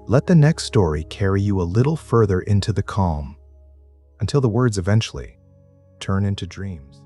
Let the next story carry you a little further into the calm, until the words eventually turn into dreams.